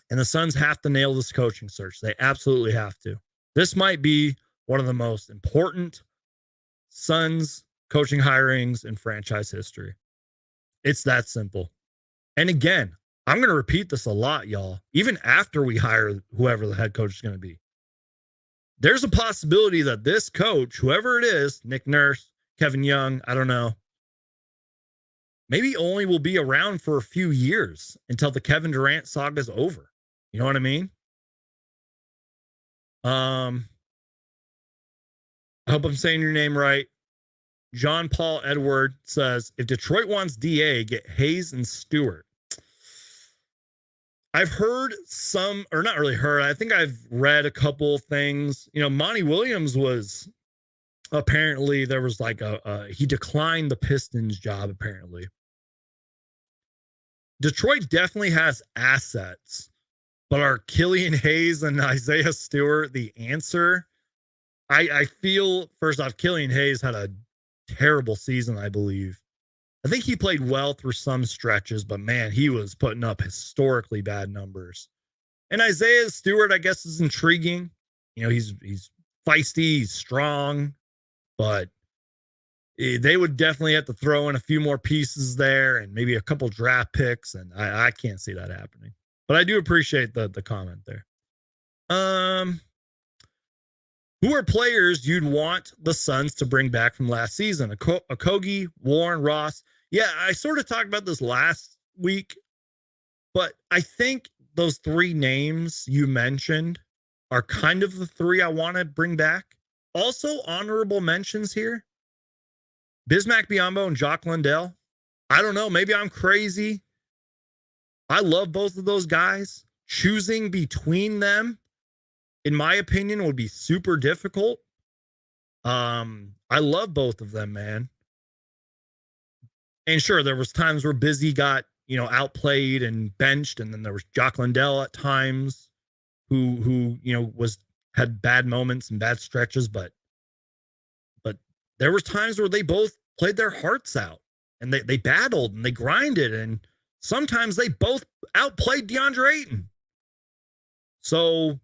And the Suns have to nail this coaching search. They absolutely have to. This might be one of the most important Suns coaching hirings in franchise history. It's that simple. And again, I'm going to repeat this a lot, y'all, even after we hire whoever the head coach is going to be. There's a possibility that this coach, whoever it is, Nick Nurse, Kevin Young, I don't know, maybe only will be around for a few years until the Kevin Durant saga is over. You know what I mean? I hope I'm saying your name right. John Paul Edward says, if Detroit wants DA, get Hayes and Stewart. I've heard some, or not really heard, I think I've read a couple things. Monty Williams was apparently, there was like he declined the Pistons job, apparently. Detroit definitely has assets, but are Killian Hayes and Isaiah Stewart the answer? I feel, first off, Killian Hayes had a terrible season, I believe. I think he played well through some stretches, but man, he was putting up historically bad numbers. And Isaiah Stewart, I guess, is intriguing. He's feisty, he's strong, but they would definitely have to throw in a few more pieces there and maybe a couple draft picks, and I can't see that happening. But I do appreciate the comment there. Who are players you'd want the Suns to bring back from last season? Okogie, Warren, Ross. Yeah, I sort of talked about this last week, but I think those three names you mentioned are kind of the three I want to bring back. Also, honorable mentions here. Bismack Biyombo and Jock Landale. I don't know. Maybe I'm crazy. I love both of those guys. Choosing between them, in my opinion, would be super difficult. I I love both of them, man. And sure, there was times where Busy got, outplayed and benched, and then there was Jock Lindell at times who had bad moments and bad stretches, but there was times where they both played their hearts out and they battled and they grinded, and sometimes they both outplayed DeAndre Ayton. So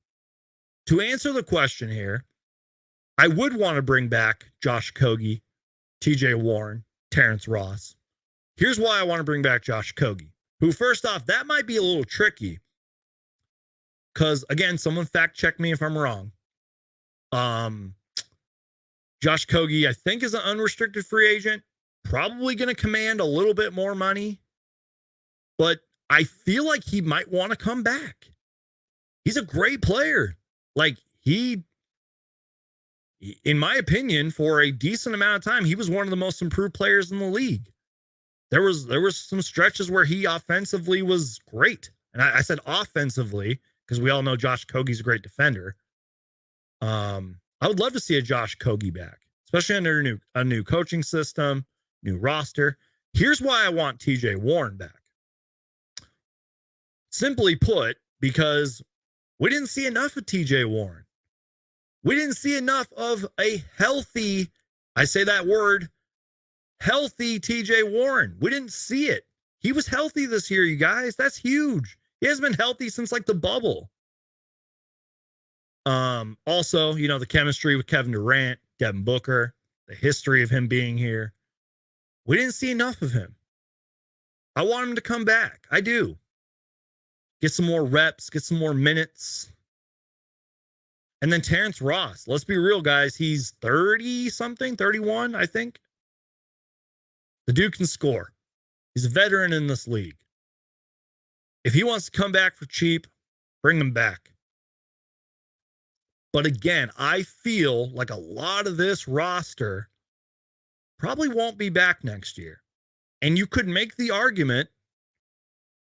to answer the question here, I would want to bring back Josh Okogie, TJ Warren, Terrence Ross. Here's why I want to bring back Josh Okogie, who, first off, that might be a little tricky because, again, someone fact check me if I'm wrong. Josh Okogie, I think, is an unrestricted free agent, probably going to command a little bit more money, but I feel like he might want to come back. He's a great player. Like, in my opinion, for a decent amount of time, he was one of the most improved players in the league. There was some stretches where he offensively was great. And I said offensively because we all know Josh Okogie's a great defender. I would love to see a Josh Okogie back, especially under a new coaching system, new roster. Here's why I want TJ Warren back. Simply put, because we didn't see enough of TJ Warren. We didn't see enough of a healthy, I say that word, healthy TJ Warren. We didn't see it. He was healthy this year, you guys. That's huge. He hasn't been healthy since like the bubble. Also, the chemistry with Kevin Durant, Devin Booker, the history of him being here. We didn't see enough of him. I want him to come back. I do. Get some more reps, get some more minutes. And then Terrence Ross. Let's be real, guys. He's 30-something, 31, I think. The dude can score. He's a veteran in this league. If he wants to come back for cheap, bring him back. But again, I feel like a lot of this roster probably won't be back next year. And you could make the argument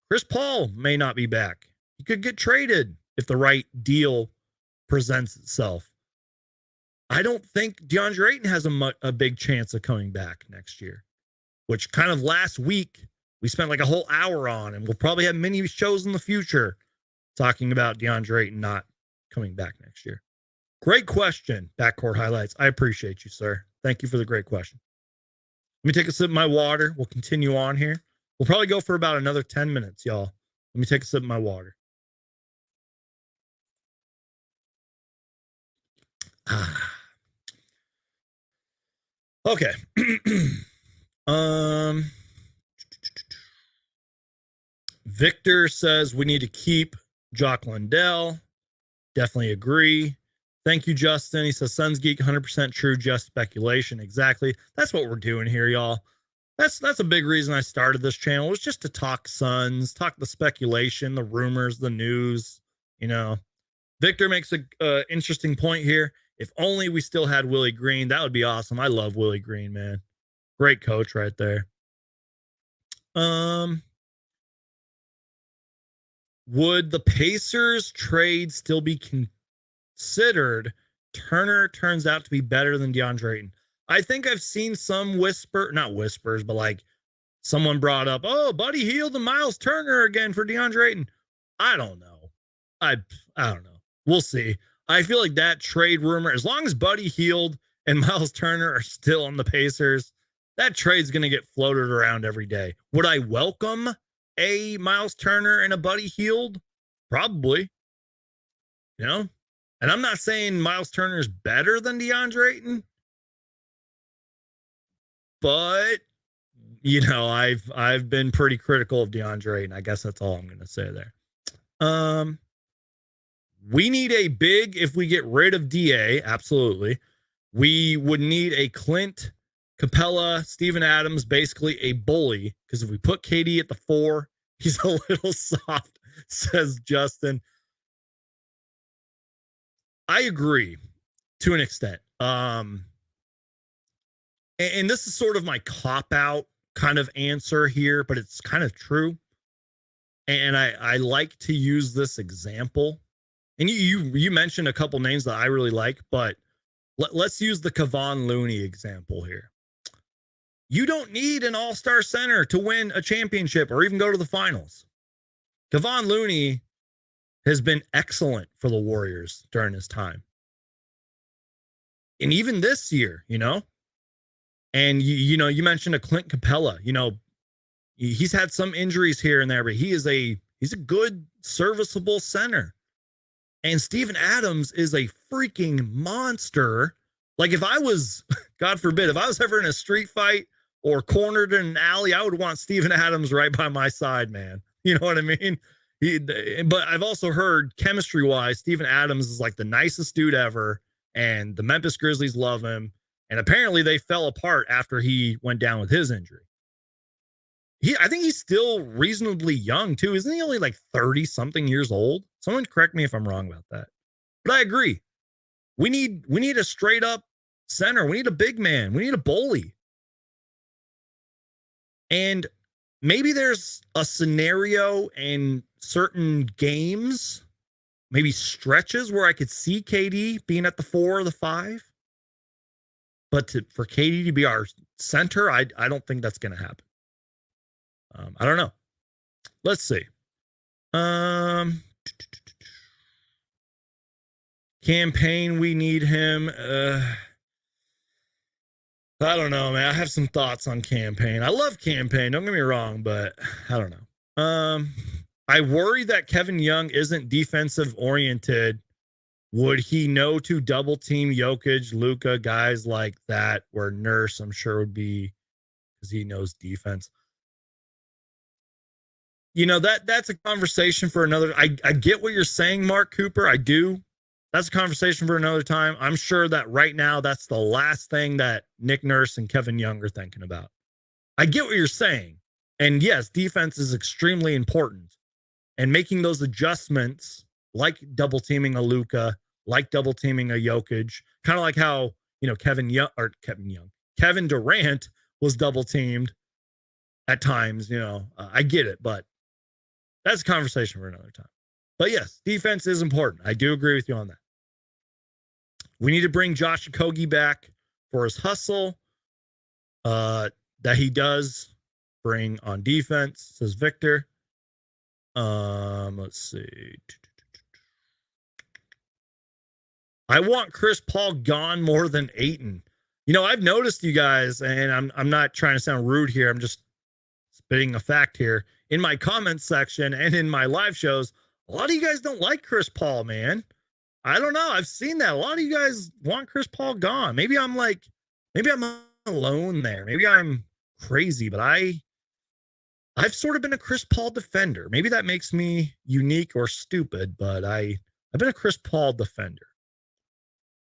Chris Paul may not be back. He could get traded if the right deal presents itself. I don't think DeAndre Ayton has a big chance of coming back next year, which kind of last week we spent like a whole hour on, and we'll probably have many shows in the future talking about DeAndre Ayton not coming back next year. Great question, Backcourt Highlights. I appreciate you, sir. Thank you for the great question. Let me take a sip of my water. We'll continue on here. We'll probably go for about another 10 minutes, y'all. Let me take a sip of my water. Okay. Victor says we need to keep Jock Lindell. Definitely agree. Thank you, Justin. He says Suns Geek, 100% true, just speculation. Exactly. That's what we're doing here, y'all. That's a big reason I started this channel, was just to talk Suns, talk the speculation, the rumors, the news. Victor makes a interesting point here. If only we still had Willie Green, that would be awesome. I love Willie Green, man. Great coach right there. Would the Pacers trade still be considered? Turner turns out to be better than DeAndre Ayton. I think I've seen some not whispers, but like someone brought up, oh, Buddy Hield and Miles Turner again for DeAndre Ayton. I don't know. I don't know. We'll see. I feel like that trade rumor, as long as Buddy Hield and Miles Turner are still on the Pacers, that trade's going to get floated around every day. Would I welcome a Miles Turner and a Buddy Hield? Probably. And I'm not saying Miles Turner is better than DeAndre Ayton, but I've been pretty critical of DeAndre Ayton. I guess that's all I'm going to say there. We need a big, if we get rid of DA, absolutely. We would need a Clint, Capella, Steven Adams, basically a bully, because if we put KD at the 4, he's a little soft, says Justin. I agree to an extent. And this is sort of my cop-out kind of answer here, but it's kind of true. And I like to use this example. And you mentioned a couple names that I really like, but Let's use the Kevon Looney example here. You don't need an all-star center to win a championship or even go to the finals. Kevon Looney has been excellent for the Warriors during his time. And even this year, and you mentioned a Clint Capella, he's had some injuries here and there, but he's a good serviceable center. And Steven Adams is a freaking monster. Like if I was, God forbid, if I was ever in a street fight or cornered in an alley, I would want Steven Adams right by my side, man. You know what I mean? But I've also heard chemistry-wise, Steven Adams is like the nicest dude ever, and the Memphis Grizzlies love him. And apparently they fell apart after he went down with his injury. I think he's still reasonably young too. Isn't he only like 30 something years old? Someone correct me if I'm wrong about that. But I agree. We need a straight up center. We need a big man. We need a bully. And maybe there's a scenario in certain games, maybe stretches where I could see KD being at the 4 or the 5. But for KD to be our center, I don't think that's going to happen. I don't know. Let's see. Campaign, we need him. I don't know, man. I have some thoughts on campaign. I love campaign. Don't get me wrong, but I don't know. I worry that Kevin Young isn't defensive oriented. Would he know to double team Jokic, Luka, guys like that? Where Nurse, I'm sure, would be because he knows defense. That's a conversation for another. I get what you're saying, Mark Cooper. I do. That's a conversation for another time. I'm sure that right now that's the last thing that Nick Nurse and Kevin Young are thinking about. I get what you're saying. And yes, defense is extremely important. And making those adjustments, like double teaming a Luka, like double teaming a Jokic, kind of like how, Kevin Durant was double teamed at times, I get it, but that's a conversation for another time. But yes, defense is important. I do agree with you on that. We need to bring Josh Okogie back for his hustle that he does bring on defense, says Victor. Let's see. I want Chris Paul gone more than Ayton. I've noticed you guys, and I'm not trying to sound rude here. I'm just spitting a fact here. In my comments section and in my live shows, a lot of you guys don't like Chris Paul, man. I don't know. I've seen that. A lot of you guys want Chris Paul gone. Maybe I'm alone there. Maybe I'm crazy, but I've sort of been a Chris Paul defender. Maybe that makes me unique or stupid, but I've been a Chris Paul defender.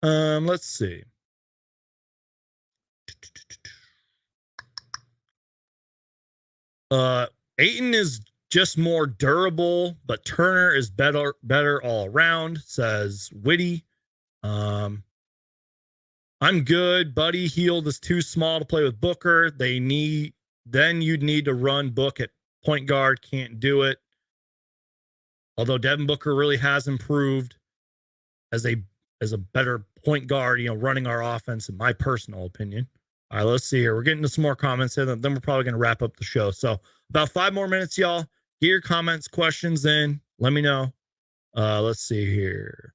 Let's see. Ayton is just more durable, but Turner is better all around, says Witty. I'm good. Buddy Hield is too small to play with Booker. Then you'd need to run Book at point guard. Can't do it. Although Devin Booker really has improved as a better point guard, running our offense, in my personal opinion. All right, let's see here. We're getting to some more comments here. Then we're probably going to wrap up the show. So about 5 more minutes, y'all. Get your comments, questions in. Let me know. Let's see here.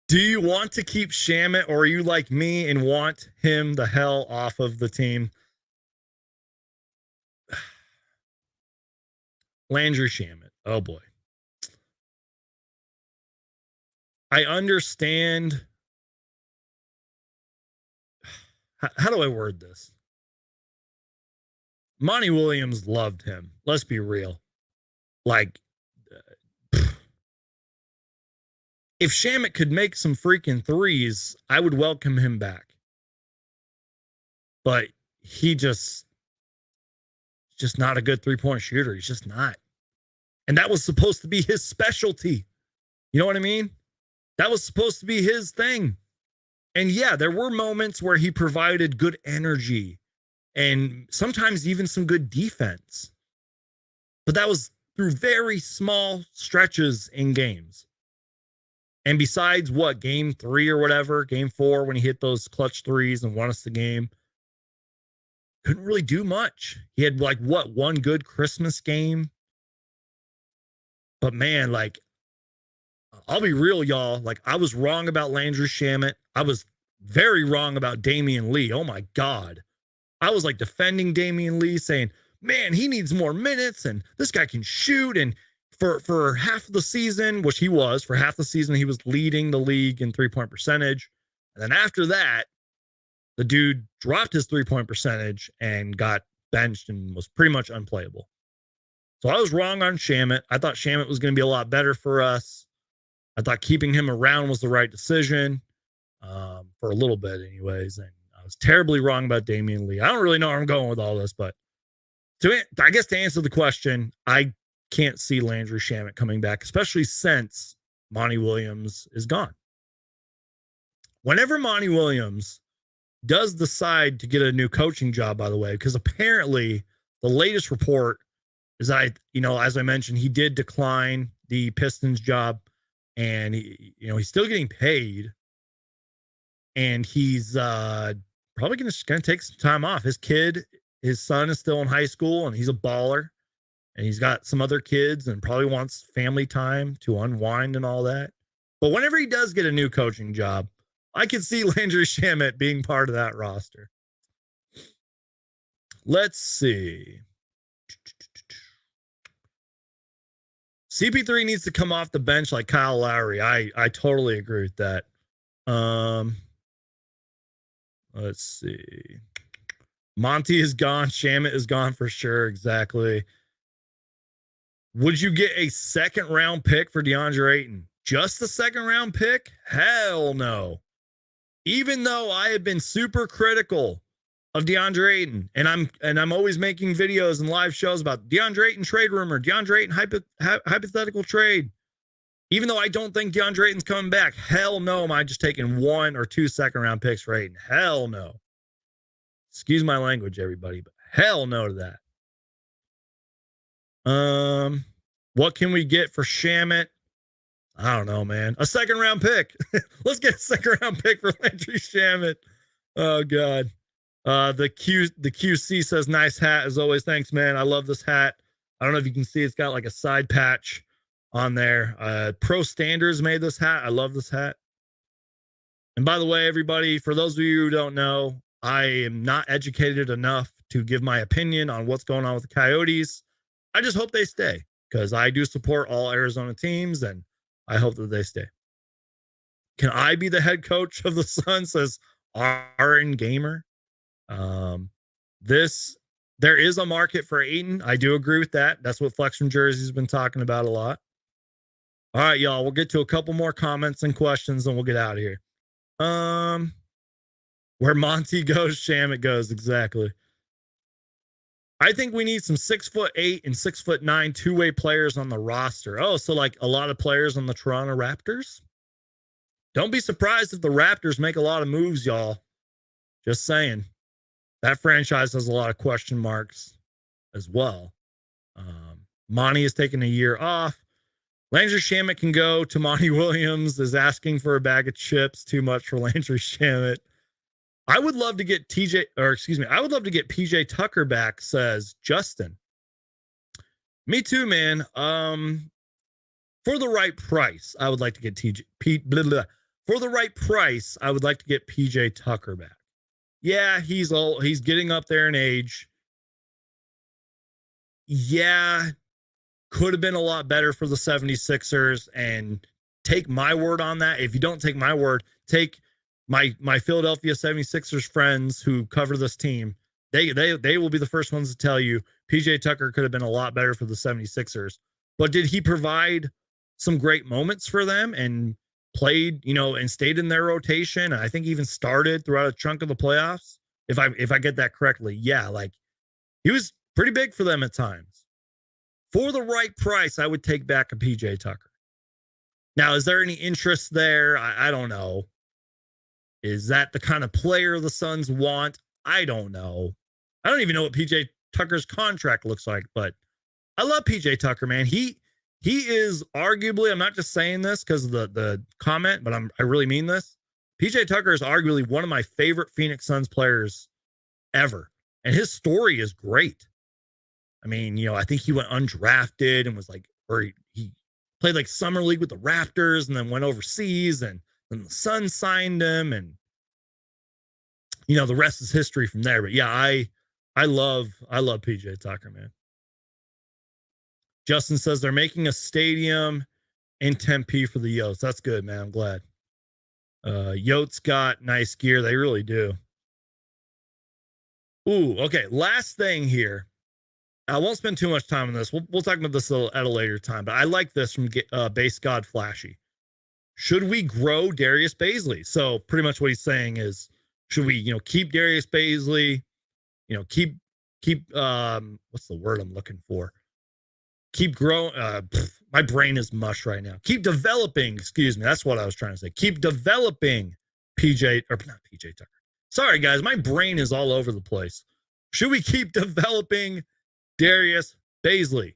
Do you want to keep Shamet, or are you like me and want him the hell off of the team? Landry Shamet. Oh, boy. I understand. How do I word this? Monty Williams loved him. Let's be real. Like, if Shamet could make some freaking threes, I would welcome him back. But he just not a good three-point shooter. He's just not. And that was supposed to be his specialty. You know what I mean? That was supposed to be his thing. And yeah, there were moments where he provided good energy and sometimes even some good defense. But that was through very small stretches in games. And besides what, game 3 or whatever, game 4, when he hit those clutch threes and won us the game, couldn't really do much. He had like what, one good Christmas game. But man, like, I'll be real, y'all. Like, I was wrong about Landry Shamet. I was very wrong about Damian Lee. Oh my God. I was like defending Damian Lee, saying, man, he needs more minutes and this guy can shoot. And for half of the season, which he was, for half the season, he was leading the league in 3-point percentage. And then after that, the dude dropped his 3-point percentage and got benched and was pretty much unplayable. So I was wrong on Shamet. I thought Shamet was going to be a lot better for us. I thought keeping him around was the right decision, for a little bit anyways. And I was terribly wrong about Damian Lee. I don't really know where I'm going with all this, but I guess to answer the question, I can't see Landry Shamet coming back, especially since Monty Williams is gone. Whenever Monty Williams does decide to get a new coaching job, by the way, because apparently the latest report is that, as I mentioned, he did decline the Pistons job, and he's still getting paid, and he's probably going to take some time off. His son is still in high school, and he's a baller, and he's got some other kids and probably wants family time to unwind and all that. But whenever he does get a new coaching job, I can see Landry Shamet being part of that roster. Let's see. CP3 needs to come off the bench like Kyle Lowry. I totally agree with that. Let's see. Monty is gone. Shamet is gone for sure. Exactly. Would you get a second round pick for DeAndre Ayton? Just a second round pick? Hell no. Even though I have been super critical of DeAndre Ayton, and I'm always making videos and live shows about DeAndre Ayton trade rumor, DeAndre Ayton hypothetical trade. Even though I don't think DeAndre Ayton's coming back, hell no am I just taking 1 or 2 second round picks for Ayton. Hell no. Excuse my language, everybody, but hell no to that. What can we get for Shamet? I don't know, man. A second round pick. Let's get a second round pick for Landry Shamet. Oh God. The QC says nice hat as always. Thanks, man. I love this hat. I don't know if you can see, it's got like a side patch on there. Pro Standards made this hat. I love this hat. And by the way, everybody, for those of you who don't know, I am not educated enough to give my opinion on what's going on with the Coyotes. I just hope they stay, because I do support all Arizona teams, and I hope that they stay. Can I be the head coach of the Suns? Says RN Gamer. There is a market for Ayton. I do agree with that. That's what Flex from Jersey has been talking about a lot. All right, y'all. We'll get to a couple more comments and questions, and we'll get out of here. Where Monty goes, Shamet goes. Exactly. I think we need some 6'8" and 6'9" two-way players on the roster. Oh, so like a lot of players on the Toronto Raptors? Don't be surprised if the Raptors make a lot of moves, y'all. Just saying. That franchise has a lot of question marks as well. Monty is taking a year off. Landry Shamet can go to Monty Williams, is asking for a bag of chips. Too much for Landry Shamet. I would love to get I would love to get PJ Tucker back, says Justin. Me too, man. For the right price, I would like to get For the right price, I would like to get PJ Tucker back. Yeah, he's old. He's getting up there in age. Yeah, could have been a lot better for the 76ers, and take my word on that. If you don't take my word, take my Philadelphia 76ers friends who cover this team. They will be the first ones to tell you PJ Tucker could have been a lot better for the 76ers. But did he provide some great moments for them and played, and stayed in their rotation? I think even started throughout a chunk of the playoffs. If I get that correctly. Yeah, like he was pretty big for them at times. For the right price, I would take back a PJ Tucker. Now, is there any interest there? I don't know. Is that the kind of player the Suns want? I don't know. I don't even know what PJ Tucker's contract looks like, but I love PJ Tucker, man. He He is arguably, I'm not just saying this because of the comment, but I really mean this. PJ Tucker is arguably one of my favorite Phoenix Suns players ever. And his story is great. I mean, I think he went undrafted and was like, or he played like summer league with the Raptors and then went overseas, and then the Suns signed him, and the rest is history from there. But yeah, I love PJ Tucker, man. Justin says they're making a stadium in Tempe for the Yotes. That's good, man. I'm glad. Yotes got nice gear. They really do. Ooh, okay. Last thing here. I won't spend too much time on this. We'll talk about this at a later time, but I like this from Base God Flashy. Should we grow Darius Bazley? So pretty much what he's saying is, should we, keep Darius Bazley, keep what's the word I'm looking for? Keep growing. My brain is mush right now. Keep developing. Excuse me. That's what I was trying to say. Keep developing PJ, or not PJ Tucker. Sorry, guys. My brain is all over the place. Should we keep developing Darius Bazley,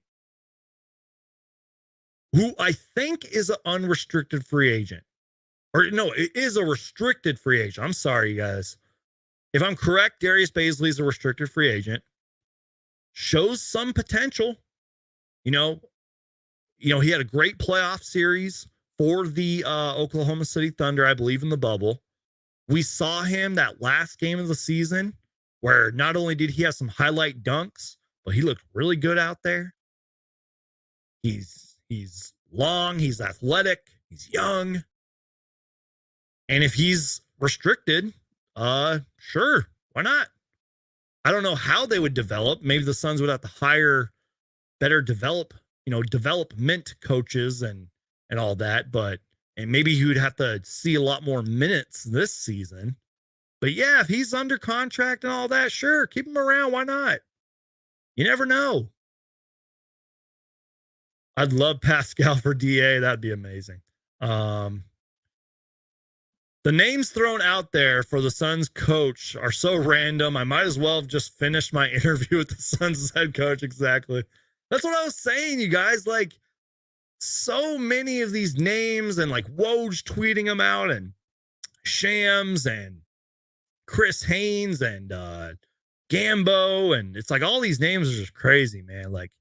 who I think is an unrestricted free agent? Or no, it is a restricted free agent. I'm sorry, guys. If I'm correct, Darius Bazley is a restricted free agent. Shows some potential. He had a great playoff series for the Oklahoma City Thunder, I believe, in the bubble. We saw him that last game of the season where not only did he have some highlight dunks, but he looked really good out there. He's long, he's athletic, he's young. And if he's restricted, sure, why not? I don't know how they would develop. Maybe the Suns would have to hire better development coaches and all that, and maybe he would have to see a lot more minutes this season. But yeah, if he's under contract and all that, sure, keep him around. Why not? You never know. I'd love Pascal for DA. That'd be amazing. The names thrown out there for the Suns coach are so random. I might as well have just finished my interview with the Suns head coach. Exactly. That's what I was saying, you guys. Like, so many of these names, and like Woj tweeting them out, and Shams and Chris Haynes and Gambo, and it's like all these names are just crazy, man. Like,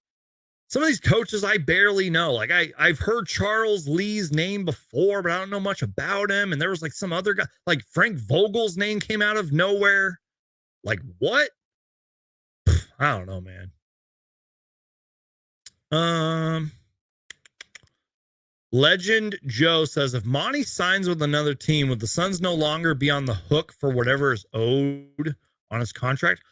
some of these coaches I barely know. Like, I've heard Charles Lee's name before, but I don't know much about him. And there was like some other guy, like Frank Vogel's name came out of nowhere. Like, what? I don't know, man. Legend Joe says, if Monty signs with another team, would the Suns no longer be on the hook for whatever is owed on his contract?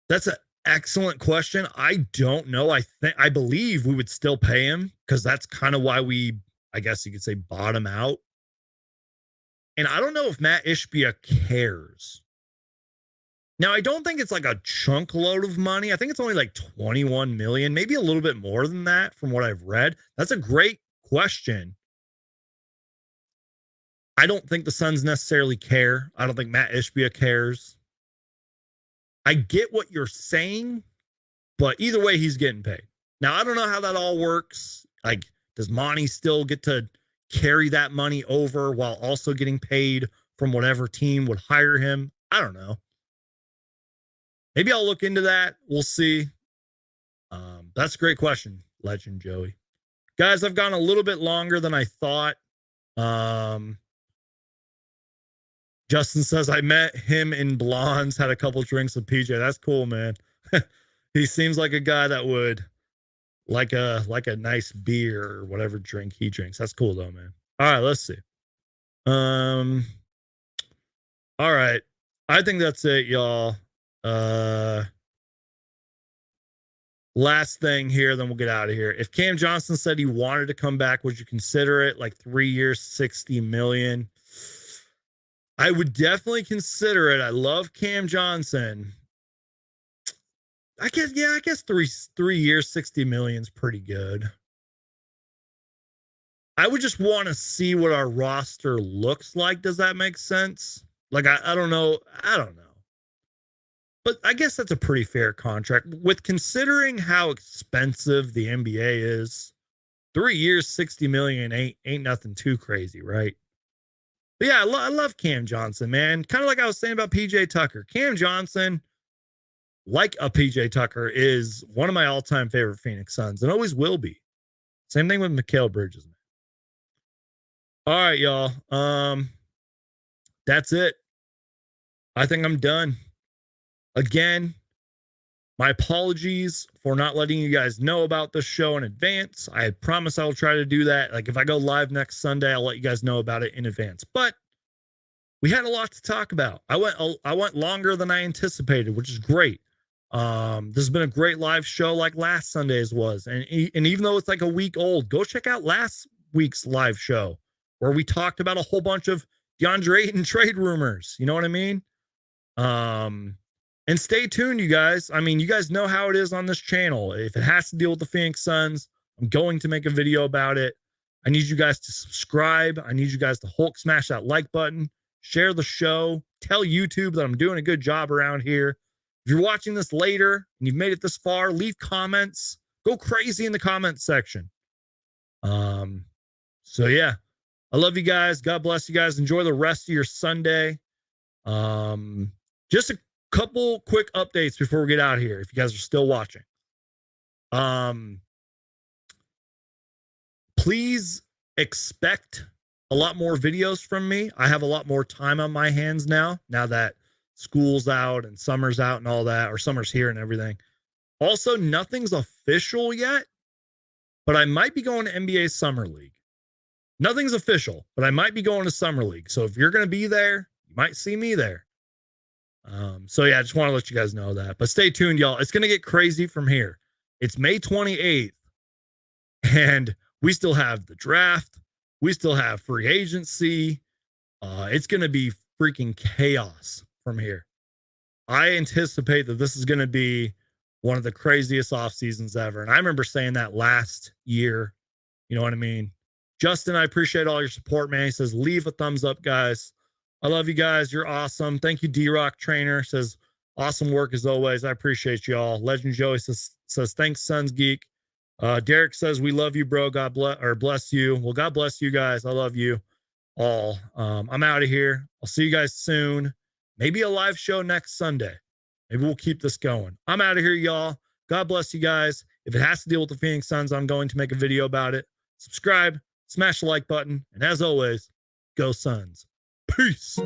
That's an excellent question. I don't know. I believe we would still pay him, because that's kind of why we, I guess you could say, bottom out. And I don't know if Matt Ishbia cares. Now, I don't think it's like a chunk load of money. I think it's only like 21 million, maybe a little bit more than that from what I've read. That's a great question. I don't think the Suns necessarily care. I don't think Matt Ishbia cares. I get what you're saying, but either way, he's getting paid. Now, I don't know how that all works. Like, does Monty still get to carry that money over while also getting paid from whatever team would hire him? I don't know. Maybe I'll look into that. We'll see. That's a great question, Legend Joey. Guys, I've gone a little bit longer than I thought. Justin says, I met him in Blondes, had a couple drinks with PJ. That's cool, man. He seems like a guy that would like a nice beer or whatever drink he drinks. That's cool though, man. All right, let's see. All right. I think that's it, y'all. Last thing here, then we'll get out of here. If Cam Johnson said he wanted to come back, would you consider it? Like 3 years, 60 million? I would definitely consider it. I love Cam Johnson. I guess 3 years, 60 million is pretty good. I would just want to see what our roster looks like. Does that make sense? Like, I don't know. I don't know. But I guess that's a pretty fair contract with considering how expensive the NBA is. 3 years, 60 million ain't nothing too crazy, right? But yeah, I love Cam Johnson, man. Kind of like I was saying about PJ Tucker. Cam Johnson, like a PJ Tucker, is one of my all-time favorite Phoenix Suns and always will be. Same thing with Mikal Bridges. All right, y'all. That's it. I think I'm done. Again, my apologies for not letting you guys know about this show in advance. I promise I'll try to do that. Like if I go live next Sunday, I'll let you guys know about it in advance. But we had a lot to talk about. I went longer than I anticipated, which is great. This has been a great live show like last Sunday's was. And even though it's like a week old, go check out last week's live show where we talked about a whole bunch of DeAndre Ayton trade rumors. You know what I mean? And stay tuned, you guys. I mean, you guys know how it is on this channel. If it has to deal with the Phoenix Suns, I'm going to make a video about it. I need you guys to subscribe. I need you guys to Hulk smash that like button, share the show, tell YouTube that I'm doing a good job around here. If you're watching this later and you've made it this far, leave comments. Go crazy in the comments section. So yeah, I love you guys. God bless you guys. Enjoy the rest of your Sunday. Just a couple quick updates before we get out of here, if you guys are still watching. Please expect a lot more videos from me. I have a lot more time on my hands now that school's out and summer's out and all that, or summer's here and everything. Also, nothing's official yet, but I might be going to NBA Summer League. Nothing's official, but I might be going to Summer League. So if you're going to be there, you might see me there. So yeah, I just want to let you guys know that. But stay tuned, y'all. It's going to get crazy from here. It's May 28th, and we still have the draft. We still have free agency. It's going to be freaking chaos from here. I anticipate that this is going to be one of the craziest off seasons ever. And I remember saying that last year. You know what I mean? Justin, I appreciate all your support, man. He says, leave a thumbs up, guys. I love you guys. You're awesome. Thank you, D-Rock Trainer. Says, awesome work as always. I appreciate y'all. Legend Joey says thanks, Suns Geek. Derek says, we love you, bro. God bless you. Well, God bless you guys. I love you all. I'm out of here. I'll see you guys soon. Maybe a live show next Sunday. Maybe we'll keep this going. I'm out of here, y'all. God bless you guys. If it has to deal with the Phoenix Suns, I'm going to make a video about it. Subscribe, smash the like button, and as always, go Suns. Peace.